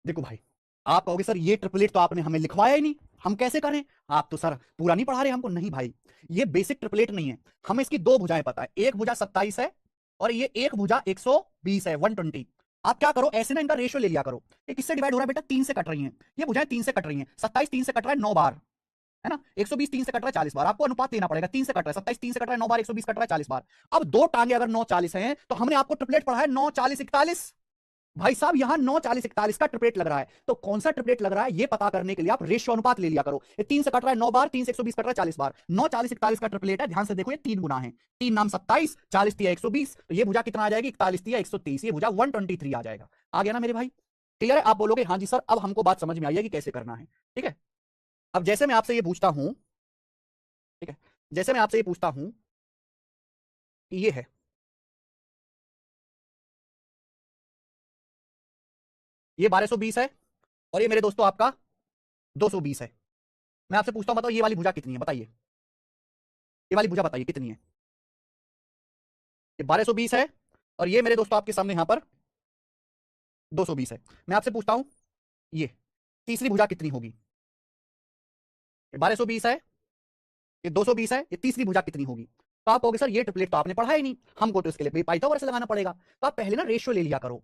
देखो भाई, आप कहोगे सर ये ट्रिपलेट तो आपने हमें लिखवाया ही नहीं, हम कैसे करें? आप तो सर पूरा नहीं पढ़ा रहे हमको। नहीं भाई, ये बेसिक ट्रिपलेट नहीं है। हमें इसकी दो भुजाएं पता है, एक भुजा 27 है और ये एक भुजा 120 है, 120। आप क्या करो, ऐसे ना इनका रेशियो ले लिया करो। ये किससे डिवाइड हो रहा है बेटा? 3 से कट रही हैं, ये भुजाएं 3 से कट रही हैं। 27 3 से कट रहा है 9 बार, है ना। 120 3 से कट रहा है 40 बार, आपको अनुपात लेना पड़ेगा। 3 से कट रहा है 27, 3 से कट रहा है 9 बार, 120 कट रहा है 40 बार। अब दो टांगे अगर 9 40 हैं तो हमने आपको ट्रिपलेट पढ़ा है 9 40 41। भाई साहब यहां 9 40 41 का ट्रिपलेट लग रहा है, तो कौन सा ट्रिपलेट लग रहा है ये पता करने के लिए आप रेशियो अनुपात ले लिया करो। ये 3 से कट रहा है 9 बार, 3 से 120 कट रहा है 40 बार, 9 40 41 का ट्रिपलेट है। ध्यान से देखो, ये 3 गुना है, 3 नाम 27, 40 तिया 120, तो ये भुजा कितना आ जाएगी? 41 तिया 123, ये भुजा 123 आ जाएगा। आ गया ना मेरे भाई? क्लियर है? आप बोलोगे हाँ जी सर अब हमको बात समझ में आई है कि कैसे करना है। ठीक है, अब जैसे मैं आपसे ये पूछता हूं, ठीक है, जैसे मैं आपसे ये पूछता हूं कि ये है, ये 1220 है और ये मेरे दोस्तों आपका 220 है। मैं आपसे पूछता हूं बताओ ये वाली भुजा कितनी है? बताइए, ये वाली भुजा बताइए कितनी है? ये 1220 है और ये मेरे दोस्तों आपके सामने यहां पर 220 है। मैं आपसे पूछता हूं ये तीसरी भुजा कितनी होगी? ये 1220 है, ये 220 है, ये तीसरी भुजा कितनी होगी? तो आप कहोगे सर ये ट्रिपलेट तो आपने पढ़ा ही नहीं, हमको तो इसके लिए पाइथागोरस लगाना पड़ेगा। तो आप पहले ना रेशियो ले लिया करो,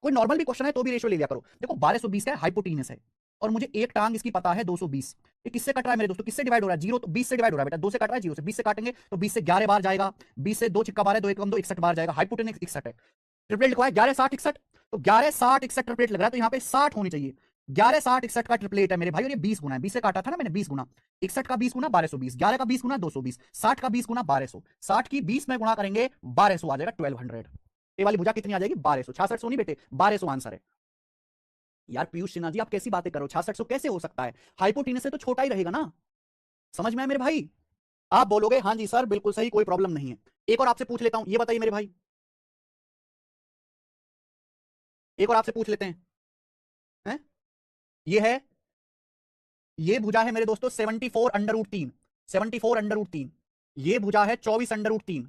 कोई नॉर्मल भी क्वेश्चन है तो भी रेशियो ले लिया करो। देखो 1220 का हाइपोटेनस है और मुझे एक टांग इसकी पता है 220। ये किससे कट रहा है मेरे दोस्तों? किससे डिवाइड हो रहा है? जीरो तो 20 से डिवाइड हो रहा है बेटा, 2 से कट रहा है, जीरो से 20 से काटेंगे तो 20 से 11 बार जाएगा, 20 से 2 छिक्का 12, 2 1 2 61 बार जाएगा। हाइपोटेनस 61 है, ट्रिपलेट लिखवा है 11 60 61, तो 11 60 61 ट्रिपलेट लग रहा है, तो यहाँ पे 60 होनी चाहिए। 11 60 61 का ट्रिपलेट है मेरे भाई, और ये 20 गुना है, 20 से काटा था ना मैंने, 20 गुना 61 का 20 गुना 1220, 11 का 20 गुना 220, 60 का 20 गुना 1200, 60 की 20 में गुणा करेंगे 1200 आ जाएगा 1200। ये वाली भुजा कितनी आ जाएगी? 1200। 6600 नहीं बेटे, 1200 आंसर है। यार पीयूष सिन्हा जी आप कैसी बातें करो, 6600 कैसे हो सकता है? हाइपोटेनस से तो छोटा ही रहेगा ना। समझ में आया मेरे भाई? आप बोलोगे हाँ जी सर बिल्कुल सही, कोई प्रॉब्लम नहीं है। एक और आपसे पूछ लेता हूं, ये बताइए मेरे भाई, एक और आपसे पूछ लेते हैं? ये है, ये भुजा है मेरे दोस्तों 74 अंडर रूट 3, 74 अंडर रूट 3। ये भुजा है 24 अंडर रूट 3।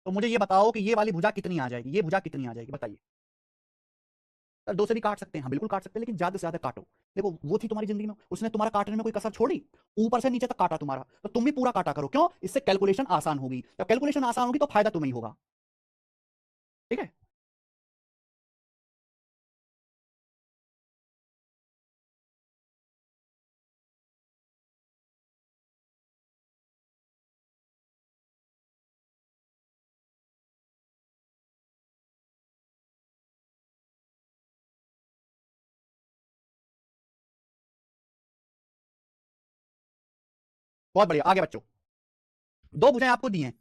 तो मुझे ये बताओ कि ये वाली भुजा कितनी आ जाएगी, ये भुजा कितनी आ जाएगी, बताइए। सर दो से भी काट सकते हैं, हाँ बिल्कुल काट सकते हैं, लेकिन ज्यादा से ज्यादा काटो। देखो वो थी तुम्हारी जिंदगी में, उसने तुम्हारा काटने में कोई कसर छोड़ी? ऊपर से नीचे तक काटा तुम्हारा, तो तुम भी पूरा काटा करो। क्यों? इससे कैलकुलेशन आसान होगी, जब कैलकुलेशन आसान होगी तो फायदा तुम्हें ही होगा। ठीक है। बहुत बढ़िया, आगे बच्चों। दो भुजाएं आपको दी हैं।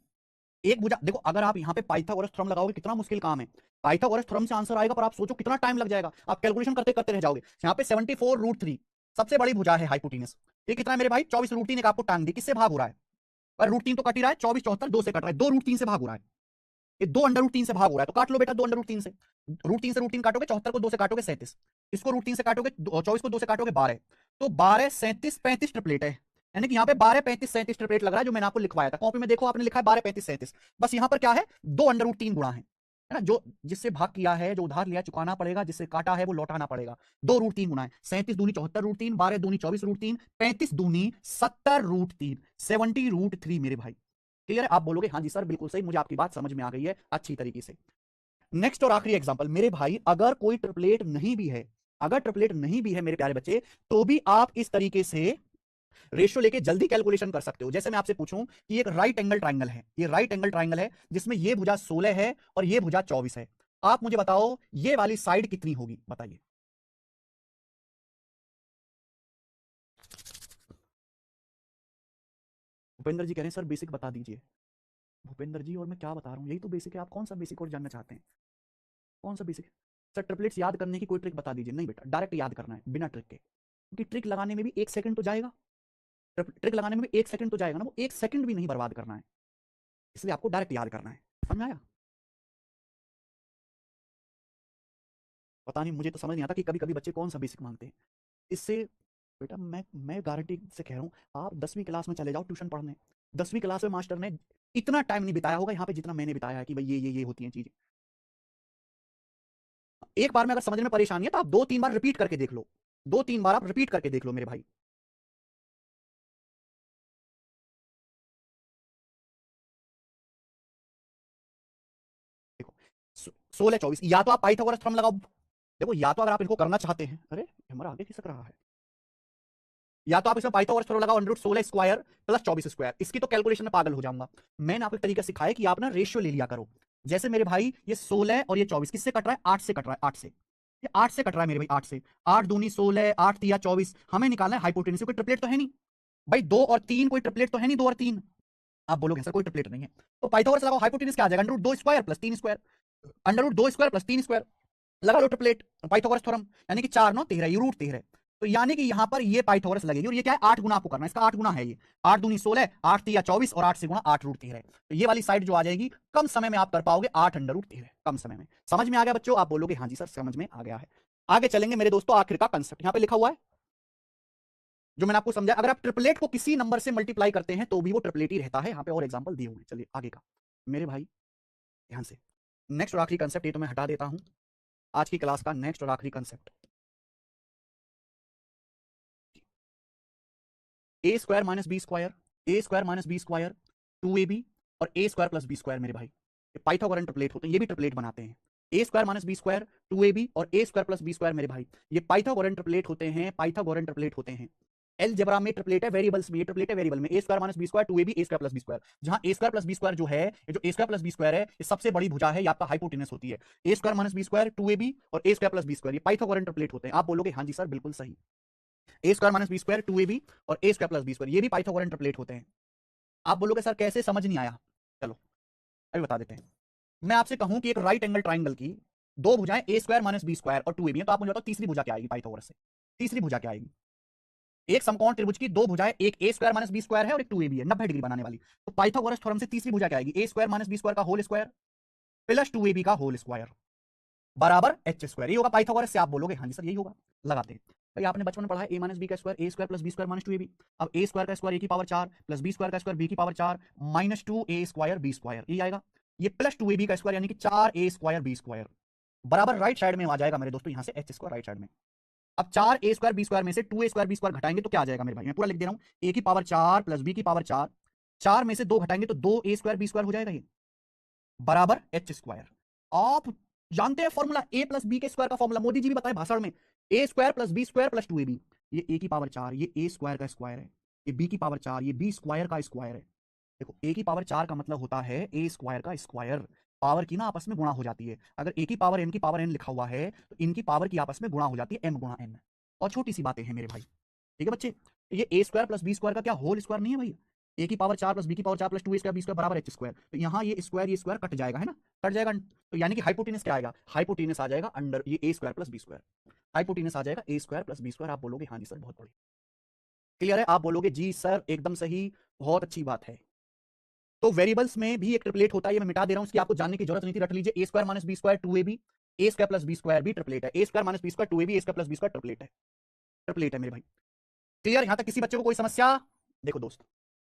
एक भुजा देखो, अगर आप यहाँ पे पाइथागोरस थ्योरम लगाओगे, कितना मुश्किल काम है। पाइथागोरस थ्योरम से आंसर आएगा, पर आप सोचो कितना टाइम लग जाएगा, आप कैलकुलेशन करते करते रह जाओगे। यहाँ पे 74 रूट 3 सबसे बड़ी भुजा है हाइपोटेनस। ये कितना है मेरे भाई? 24 रूट 3। एक आपको टांग दी, किससे भाग हो रहा है? और रूट 3 तो कट ही रहा है, 24 74 2 से कट रहा है, 2 रूट 3 से भाग हो रहा है। ये 2 अंडर रूट 3 से भाग हो रहा है, तो काट लो बेटा 2 अंडर रूट 3 से। रूट 3 से रूट 3 काटोगे, 74 को 2 से काटोगे 37। इसको रूट 3 से काटोगे, 24 को 2 से काटोगे 12। तो 12 37 35 ट्रिपलेट है। यानी कि यहाँ पे 12 35 37 ट्रिपलेट लग रहा है, जो मैंने आपको लिखवाया था कॉपी में। देखो आपने लिखा है 12 35 37। बस यहाँ पर क्या है? 2 अंडर रूट 3 गुणा है ना? जो जिससे भाग किया है, जो उधार लिया चुकाना पड़ेगा, जिससे काटा है वो लौटाना पड़ेगा। 2 रूट 3 गुणा है, 37 दूनी 74 रूट 3, 12 दूनी 24 रूट 3, 35 दूनी 70 रूट 3, 70 रूट 3 मेरे भाई। क्लियर है? आप बोलोगे हाँ जी सर बिल्कुल सही, मुझे आपकी बात समझ में आ गई है अच्छी तरीके से। नेक्स्ट और आखिरी एग्जांपल मेरे भाई, अगर कोई ट्रिपलेट नहीं भी है, अगर ट्रिपलेट नहीं भी है मेरे प्यारे बच्चे, तो भी आप इस तरीके से रेशियो लेके जल्दी कैलकुलेशन कर सकते हो। जैसे मैं आपसे पूछूं कि एक राइट एंगल ट्राइंगल है, ये राइट एंगल ट्राइंगल है जिसमें ये भुजा 16 है और ये भुजा 24 है। आप मुझे बताओ ये वाली साइड कितनी होगी, बताइए। भूपेंद्र जी कह रहे हैं सर बेसिक बता दीजिए। भूपेंद्र जी, और मैं क्या बता रहा हूँ, यही तो बेसिक है। आप कौन सा बेसिक और जानना चाहते हैं? कौन सा बेसिक? सर ट्रिपलेट्स याद करने की कोई ट्रिक बता दीजिए। नहीं बेटा, डायरेक्ट याद करना है बिना ट्रिक के, क्योंकि ट्रिक लगाने में भी 1 सेकंड तो जाएगा। ट्रिक लगाने में भी 1 सेकंड तो जाएगा ना, वो 1 सेकंड भी नहीं बर्बाद करना है। इसलिए आपको डायरेक्ट याद करना है। समझ में आया? पता नहीं, मुझे तो समझ नहीं आता कि कभी कभी बच्चे कौन सा बेसिक मांगते हैं इससे। बेटा मैं गारंटी से कह रहा हूँ, आप 10वीं क्लास में चले जाओ ट्यूशन पढ़ने। 10वीं क्लास में मास्टर ने इतना टाइम नहीं बिताया होगा यहाँ पे जितना मैंने बिताया है, कि भाई ये होती हैं चीजें। एक बार में अगर समझने में परेशानी है तो आप 2 3 बार रिपीट करके देख लो। 2 3 बार आप रिपीट करके देख लो मेरे भाई। देखो 16 24, या तो आप पाइथागोरस थ्योरम लगाओ। देखो या तो अगर आप इनको करना चाहते हैं, अरे हमारा आगे खिसक रहा है, या तो आप इसमें पाइथागोरस थ्योरम लगाओ, under root 16 square plus 24 square. इसकी तो कैलकुलेशन में पागल हो जाऊंगा। मैंने आपको एक तरीका सिखाया कि आप ना रेशियो ले लिया करो। जैसे मेरे भाई ये 16 और ये 24 किससे कट रहा है? 8 से कट रहा है, 8 से। ये 8 से कट रहा है मेरे भाई, 8 से। 8 दूनी 16, 8 तिया 24। हमें निकालना है हाइपोटेन्यूज, कोई ट्रिपलेट तो है नहीं भाई। 2 और 3 कोई ट्रिपलेट तो है नहीं, 2 और 3। आप बोलोगे सर कोई ट्रिपलेट नहीं है, तो पाइथागोरस लगाओ, हाइपोटेन्यूज क्या आ जाएगा? Under root 2 square plus 3 square. Under root 2 square plus 3 square लगा लो ट्रिपलेट, पाइथागोरस थ्योरम। यानी कि 4 9 13, ये रूट 13। तो यानी कि यहां पर ये पाइथागोरस लगेगी, और ये क्या है? 8 गुना आपको करना है, इसका 8 गुना है ये। 8 दूनी 16, 8 तिया 24, और 8 से गुणा 8 रूट 13। तो ये वाली साइड जो आ जाएगी, कम समय में आप कर पाओगे 8 अंडर रूट 13, कम समय में। समझ में आ गया बच्चों? आप बोलोगे हाँ जी सर समझ में आ गया है। आगे चलेंगे मेरे दोस्तों, आखिर का कंसेप्ट यहां पे लिखा हुआ है जो मैंने आपको समझाया। अगर आप ट्रिपलेट को किसी नंबर से मल्टीप्लाई करते हैं तो भी वो ट्रिपलेट ही रहता है। यहां पे और एग्जांपल दिए हुए हैं, चलिए आगे का मेरे भाई ध्यान से। नेक्स्ट और आखिरी कंसेप्ट ये तो मैं हटा देता हूं, आज की क्लास का नेक्स्ट और आखिरी concept, a² - b² a² - b² 2ab और a² + b² मेरे भाई, ये पाइथागोरन ट्रिपलेट होते हैं, ये भी ट्रिपलेट बनाते हैं। a² - b² 2ab और a² + b² मेरे भाई, ये पाइथागोरन ट्रिपलेट होते हैं, पाइथागोरन ट्रिपलेट होते हैं। एलजेब्रा में ट्रिपलेट है, वेरिएबल्स में ये ट्रिपलेट है, वेरिएबल में a² - b² 2ab a² + b²। जहां a² + b² जो है, ये जो a² + b² है, ये सबसे बड़ी भुजा है, ये आपका हाइपोटेनस होती है। a² - b² 2ab और a² + b², ये पाइथागोरन ट्रिपलेट होते हैं। आप बोलोगे हाँ जी सर बिल्कुल सही, a² - b² 2ab और a² + b², ये भी पाइथागोरन ट्रिपलेट होते हैं। आप बोलोगे सर कैसे, समझ नहीं आया। चलो अभी बता देते हैं। मैं आपसे कहूं कि एक राइट एंगल ट्राइंगल की दो भुजाएं a² - b² और 2ab है, तो आप मुझे बताओ तीसरी भुजा क्या आएगी पाइथागोरस से? तीसरी भुजा क्या आएगी? एक समकोण त्रिभुज की दो भुजाएं, एक a² - b² है और एक 2ab है, 90 डिग्री बनाने वाली। तो पाइथागोरस थ्योरम से तीसरी भुजा क्या आएगी? a² - b² का होल स्क्वायर प्लस 2ab का होल स्क्वायर। बराबर एच स्क्वायर, ये होगा पाइथागोरस से। आप बोलोगे हाँ जी सर यही होगा, लगाते हैं भाई। आपने बचपन में पढ़ा है ए माइनस बी का square, A square plus B square minus 2ab। अब ए स्क्वायर का स्क्वायर ए की पावर 4 प्लस बी स्क्वायर का स्क्वायर बी की power 4 minus 2a square B square, ये आएगा। ये प्लस 2ab का स्क्वायर यानी कि 4a स्क्वायर बी स्क्वायर बराबर राइट साइड में आ जाएगा मेरे दोस्तों, यहां से एच स्क्वायर राइट साइड में। अब 4a स्क्वायर बी स्क्वायर में से 2a स्क्वायर बी स्क्वायर घटाएंगे तो क्या आ जाएगा मेरे भाई, मैं पूरा लिख दे रहा हूं। ए की पावर 4 प्लस बी की पावर 4, 4 में से 2 घटाएंगे तो 2a स्क्वायर बी स्क्वायर हो जाएगा, ये बराबर एच स्क्वायर। आप जानते हैं फॉर्मूला ए प्लस बी के स्क्वायर का फॉर्मूला, मोदी जी भी बताए भाषण में, A square plus B square plus 2ab। ये ए की पावर 4, ये ए स्क्वायर का स्क्वायर है, ये बी की पावर 4, ये बी स्क्वायर का स्क्वायर है। देखो ए की पावर 4 का मतलब होता है ए स्क्वायर का स्क्वायर, पावर की ना आपस में गुणा हो जाती है। अगर ए की पावर एन की पावर एन लिखा हुआ है तो इनकी पावर की आपस में गुणा हो जाती है, एम गुणा एन। और छोटी सी बातें हैं मेरे भाई, ठीक है बच्चे। ये A square plus B square का क्या होल स्क्वायर नहीं है भाई, ए की पावर 4 प्लस बी की power 4 plus 2 square B square बराबर एच स्क्वायर। तो यहाँ ये स्क्वायर कट जाएगा, है ना, कट जाएगा। तो यानी कि हाइपोटेनस क्या आएगा, हाइपोटेनस आ जाएगा अंडर ये A square plus B square, hypotenuse आ जाएगा A square plus B square. आप बोलोगे हाँ जी सर बहुत बढ़िया, क्लियर है। आप बोलोगे जी सर एकदम सही, बहुत अच्छी बात है। तो वेरिएबल्स में भी एक ट्रिपलेट होता है, ये मैं मिटा दे रहा हूं, इसकी आपको जानने की जरूरत नहीं थी, रट लीजिए। A square minus B square 2ab, A square plus B square भी ट्रिपलेट है, A square minus B square 2ab, A square plus B square triplet है, ट्रिपलेट है मेरे भाई। क्लियर, यहां तक किसी बच्चे को कोई समस्या? देखो दोस्त,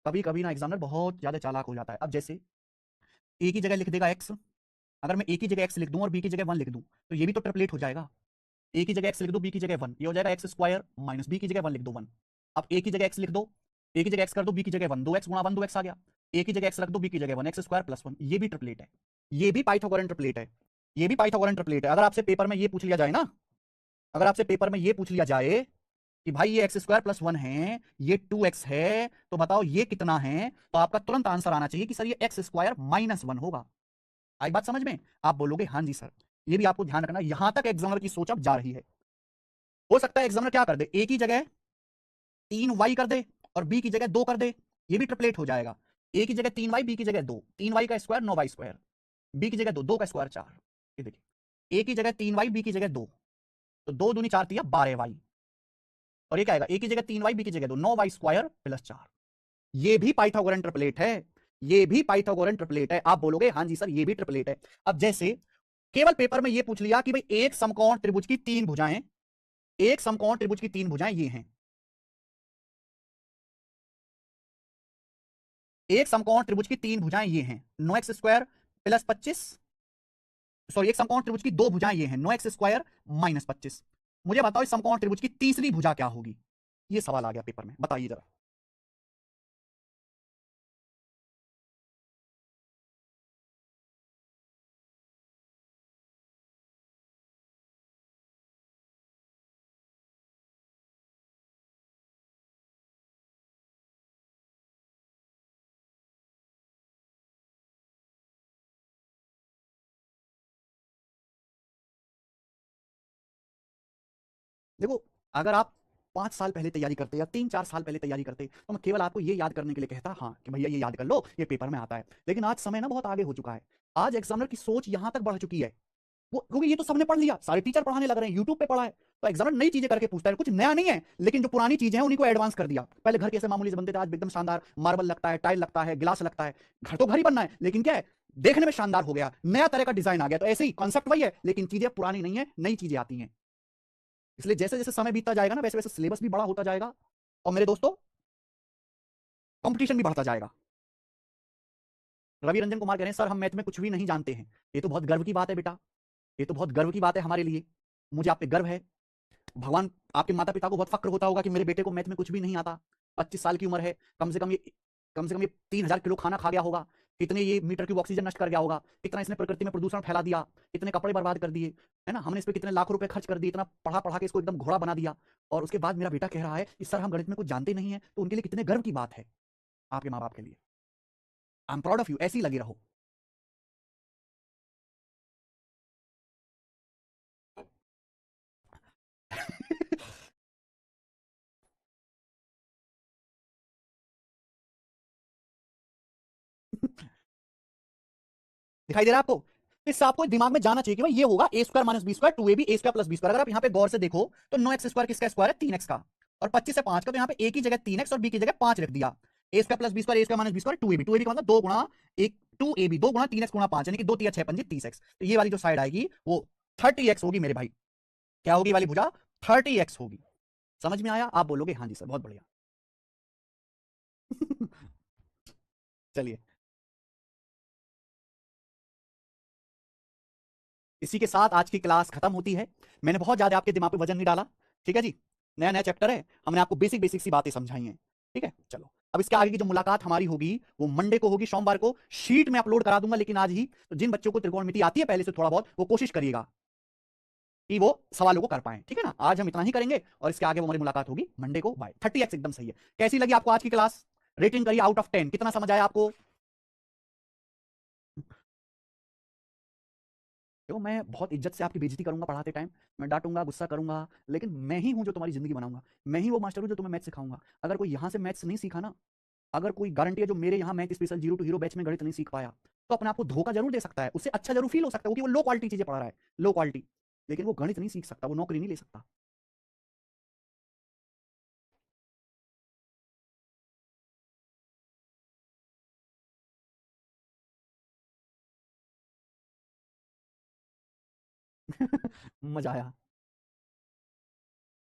कभी कभी ना एग्जामिनर बहुत ज्यादा चालाक हो जाता है। अब जैसे ए की जगह लिख देगा एक्स, अगर मैं ए की जगह एक्स लिख दूं और बी की जगह 1 लिख दूं तो ये भी तो ट्रिपलेट हो जाएगा। ए की जगह एक्स लिख दो, बी की जगह 1, ये हो जाएगा एक्स स्क्वायर माइनस बी की जगह 1 लिख दो 1। अब ए की जगह एक्स लिख दो, ए की जगह एक्स कर दो, बी की जगह 1, 2x गुणा 1 2x आ गया। ए की जगह एक्स रख दो, बी की जगह 1 एक्स स्क्वायर प्लस 1, ये भी ट्रिपलेट है, ये भी पाइथागोरन ट्रिपलेट है, ये भी पाइथागोरन ट्रिपलेट है। अगर आपसे पेपर में ये पूछ लिया जाए ना, अगर आपसे पेपर में ये पूछ लिया जाए कि भाई ये एक्स स्क्वायर प्लस 1 है, ये 2x है, तो बताओ ये कितना है, तो आपका तुरंत आंसर आना चाहिए कि सर ये एक्स स्क्वायर माइनस 1 होगा। आई बात समझ में? आप बोलोगे हाँ जी सर। ये भी आपको ध्यान रखना, यहां तक एग्जामिनर की सोच अब जा रही है। हो सकता है एग्जामिनर क्या कर दे, ए की जगह 3y कर दे और बी की जगह 2 कर दे, ये भी ट्रिपलेट हो जाएगा। ए की जगह 3y, बी की जगह 2, 3y का स्क्वायर 9y स्क्वायर, बी की जगह 2, 2 का स्क्वायर 4। ये देखिए, ए की जगह 3y, बी की जगह 2, तो 2 दूनी 4 तिया 12y, और ये क्या आएगा, ए की जगह 3y, बी की जगह 2, 9y स्क्वायर प्लस 4। ये भी पाइथागोरन ट्रिपलेट है, ये भी पाइथागोरन ट्रिपलेट है। आप बोलोगे हाँ जी सर ये भी ट्रिपलेट है। अब जैसे केवल पेपर में ये पूछ लिया कि भाई एक समकोण त्रिभुज की 3 भुजाएं, एक समकोण त्रिभुज की 3 भुजाएं ये हैं, एक समकोण त्रिभुज की 3 भुजाएं ये हैं, 9x स्क्वायर प्लस 25, सॉरी एक समकोण त्रिभुज की 2 भुजाएं ये हैं, 9x स्क्वायर माइनस 25। मुझे बताओ इस समकोण त्रिभुज की तीसरी भुजा क्या होगी, ये सवाल आ गया पेपर में, बताइए जरा। देखो, अगर आप 5 साल पहले तैयारी करते या 3 4 साल पहले तैयारी करते तो मैं केवल आपको ये याद करने के लिए कहता हाँ कि भैया ये याद कर लो, ये पेपर में आता है। लेकिन आज समय ना बहुत आगे हो चुका है, आज एग्जामिनर की सोच यहां तक बढ़ चुकी है, वो क्योंकि ये तो सबने पढ़ लिया, सारे टीचर पढ़ाने लग रहे हैं, यूट्यूब पे पढ़ा है, तो एग्जामिनर नई चीजें करके पूछता है, कुछ नया नहीं है, लेकिन जो पुरानी चीजें हैं उन्हीं को एडवांस कर दिया। पहले घर कैसे मामूली से बनते थे, आज एकदम शानदार मार्बल लगता है, टाइल लगता है, गिलास लगता है। घर तो घर ही बनना है, लेकिन क्या है, देखने में शानदार हो गया, नया तरह का डिजाइन आ गया। तो ऐसे ही कॉन्सेप्ट वही है, लेकिन चीजें पुरानी नहीं है, नई चीजें आती हैं। इसलिए जैसे जैसे समय बीतता जाएगा ना, वैसे वैसे सिलेबस भी बड़ा होता जाएगा, और मेरे दोस्तों कंपटीशन भी बढ़ता जाएगा। रवि रंजन कुमार कह रहे हैं सर हम मैथ में कुछ भी नहीं जानते हैं। ये तो बहुत गर्व की बात है बेटा, ये तो बहुत गर्व की बात है हमारे लिए, मुझे आप पे गर्व है। भगवान आपके माता पिता को बहुत फक्र होता होगा कि मेरे बेटे को मैथ में कुछ भी नहीं आता, 25 साल की उम्र है, कम से कम ये 3000 किलो खाना खा गया होगा, कितने ये मीटर क्यूब ऑक्सीजन नष्ट कर गया होगा, कितना इसने प्रकृति में प्रदूषण फैला दिया, कितने कपड़े बर्बाद कर दिए, है ना, हमने इस पर कितने लाखों रुपए खर्च कर दिए, इतना पढ़ा पढ़ा के इसको एकदम घोड़ा बना दिया, और उसके बाद मेरा बेटा कह रहा है कि सर हम गणित में कुछ जानते नहीं है। तो उनके लिए कितने गर्व की बात है, आपके माँ बाप के लिए। I am proud of you, ऐसे ही लगे रहो। दिखाई दे रहा है आपको? इससे आपको दिमाग में जाना चाहिए कि भाई ये होगा A square minus B square 2ab A square plus B square. अगर आप यहाँ पे गौर से देखो तो 9x स्क्वायर किसका स्क्वायर है, 3x का, और 25 से 5 का, तो यहाँ पे ए की जगह 3x और बी की जगह 5 रख दिया। A square plus B square, A square minus B square 2ab, 2ab का मतलब 2 गुणा एक 2ab, 2 गुणा 3x गुणा 5, यानी कि 2 3 6 5 30x। तो ये वाली जो साइड आएगी वो 30x होगी मेरे भाई। क्या होगी वाली भुजा? 30x होगी। समझ में आया? आप बोलोगे हाँ जी सर, बहुत बढ़िया। चलिए, इसी के साथ आज की क्लास खत्म होती है। मैंने बहुत ज्यादा आपके दिमाग पे वजन नहीं डाला। ठीक है जी, नया नया चैप्टर है, हमने आपको बेसिक बेसिक सी बातें समझाई हैं। ठीक है, चलो अब इसके आगे की जो मुलाकात हमारी होगी वो मंडे को होगी, सोमवार को। शीट में अपलोड करा दूंगा, लेकिन आज ही तो जिन बच्चों को त्रिकोणमिति आती है पहले से थोड़ा बहुत, वो कोशिश करिएगा कि वो सवालों को कर पाए। ठीक है ना, आज हम इतना ही करेंगे और इसके आगे वो हमारी मुलाकात होगी मंडे को। बाय। 30x एकदम सही है। कैसी लगी आपको आज की क्लास? रेटिंग करिए आउट ऑफ 10, कितना समझ आया आपको? देखो, मैं बहुत इज्जत से आपकी बेइज्जती करूंगा पढ़ाते टाइम, मैं डांटूंगा, गुस्सा करूंगा, लेकिन मैं ही हूं जो तुम्हारी जिंदगी बनाऊंगा। मैं ही वो मास्टर हूं जो तुम्हें मैथ सिखाऊंगा। अगर कोई यहां से मैथ्स नहीं सीखा ना, अगर कोई गारंटी है जो मेरे यहाँ math special zero to hero batch में गणित नहीं सीख पाया, तो अपने आपको धोखा जरूर दे सकता है, उससे अच्छा जरूर फील हो सकता है क्योंकि वो लो क्वालिटी चीजें पढ़ा रहा है, लो क्वालिटी। लेकिन वो गणित नहीं सीख सकता, वो नौकरी नहीं ले सकता। मजा आया।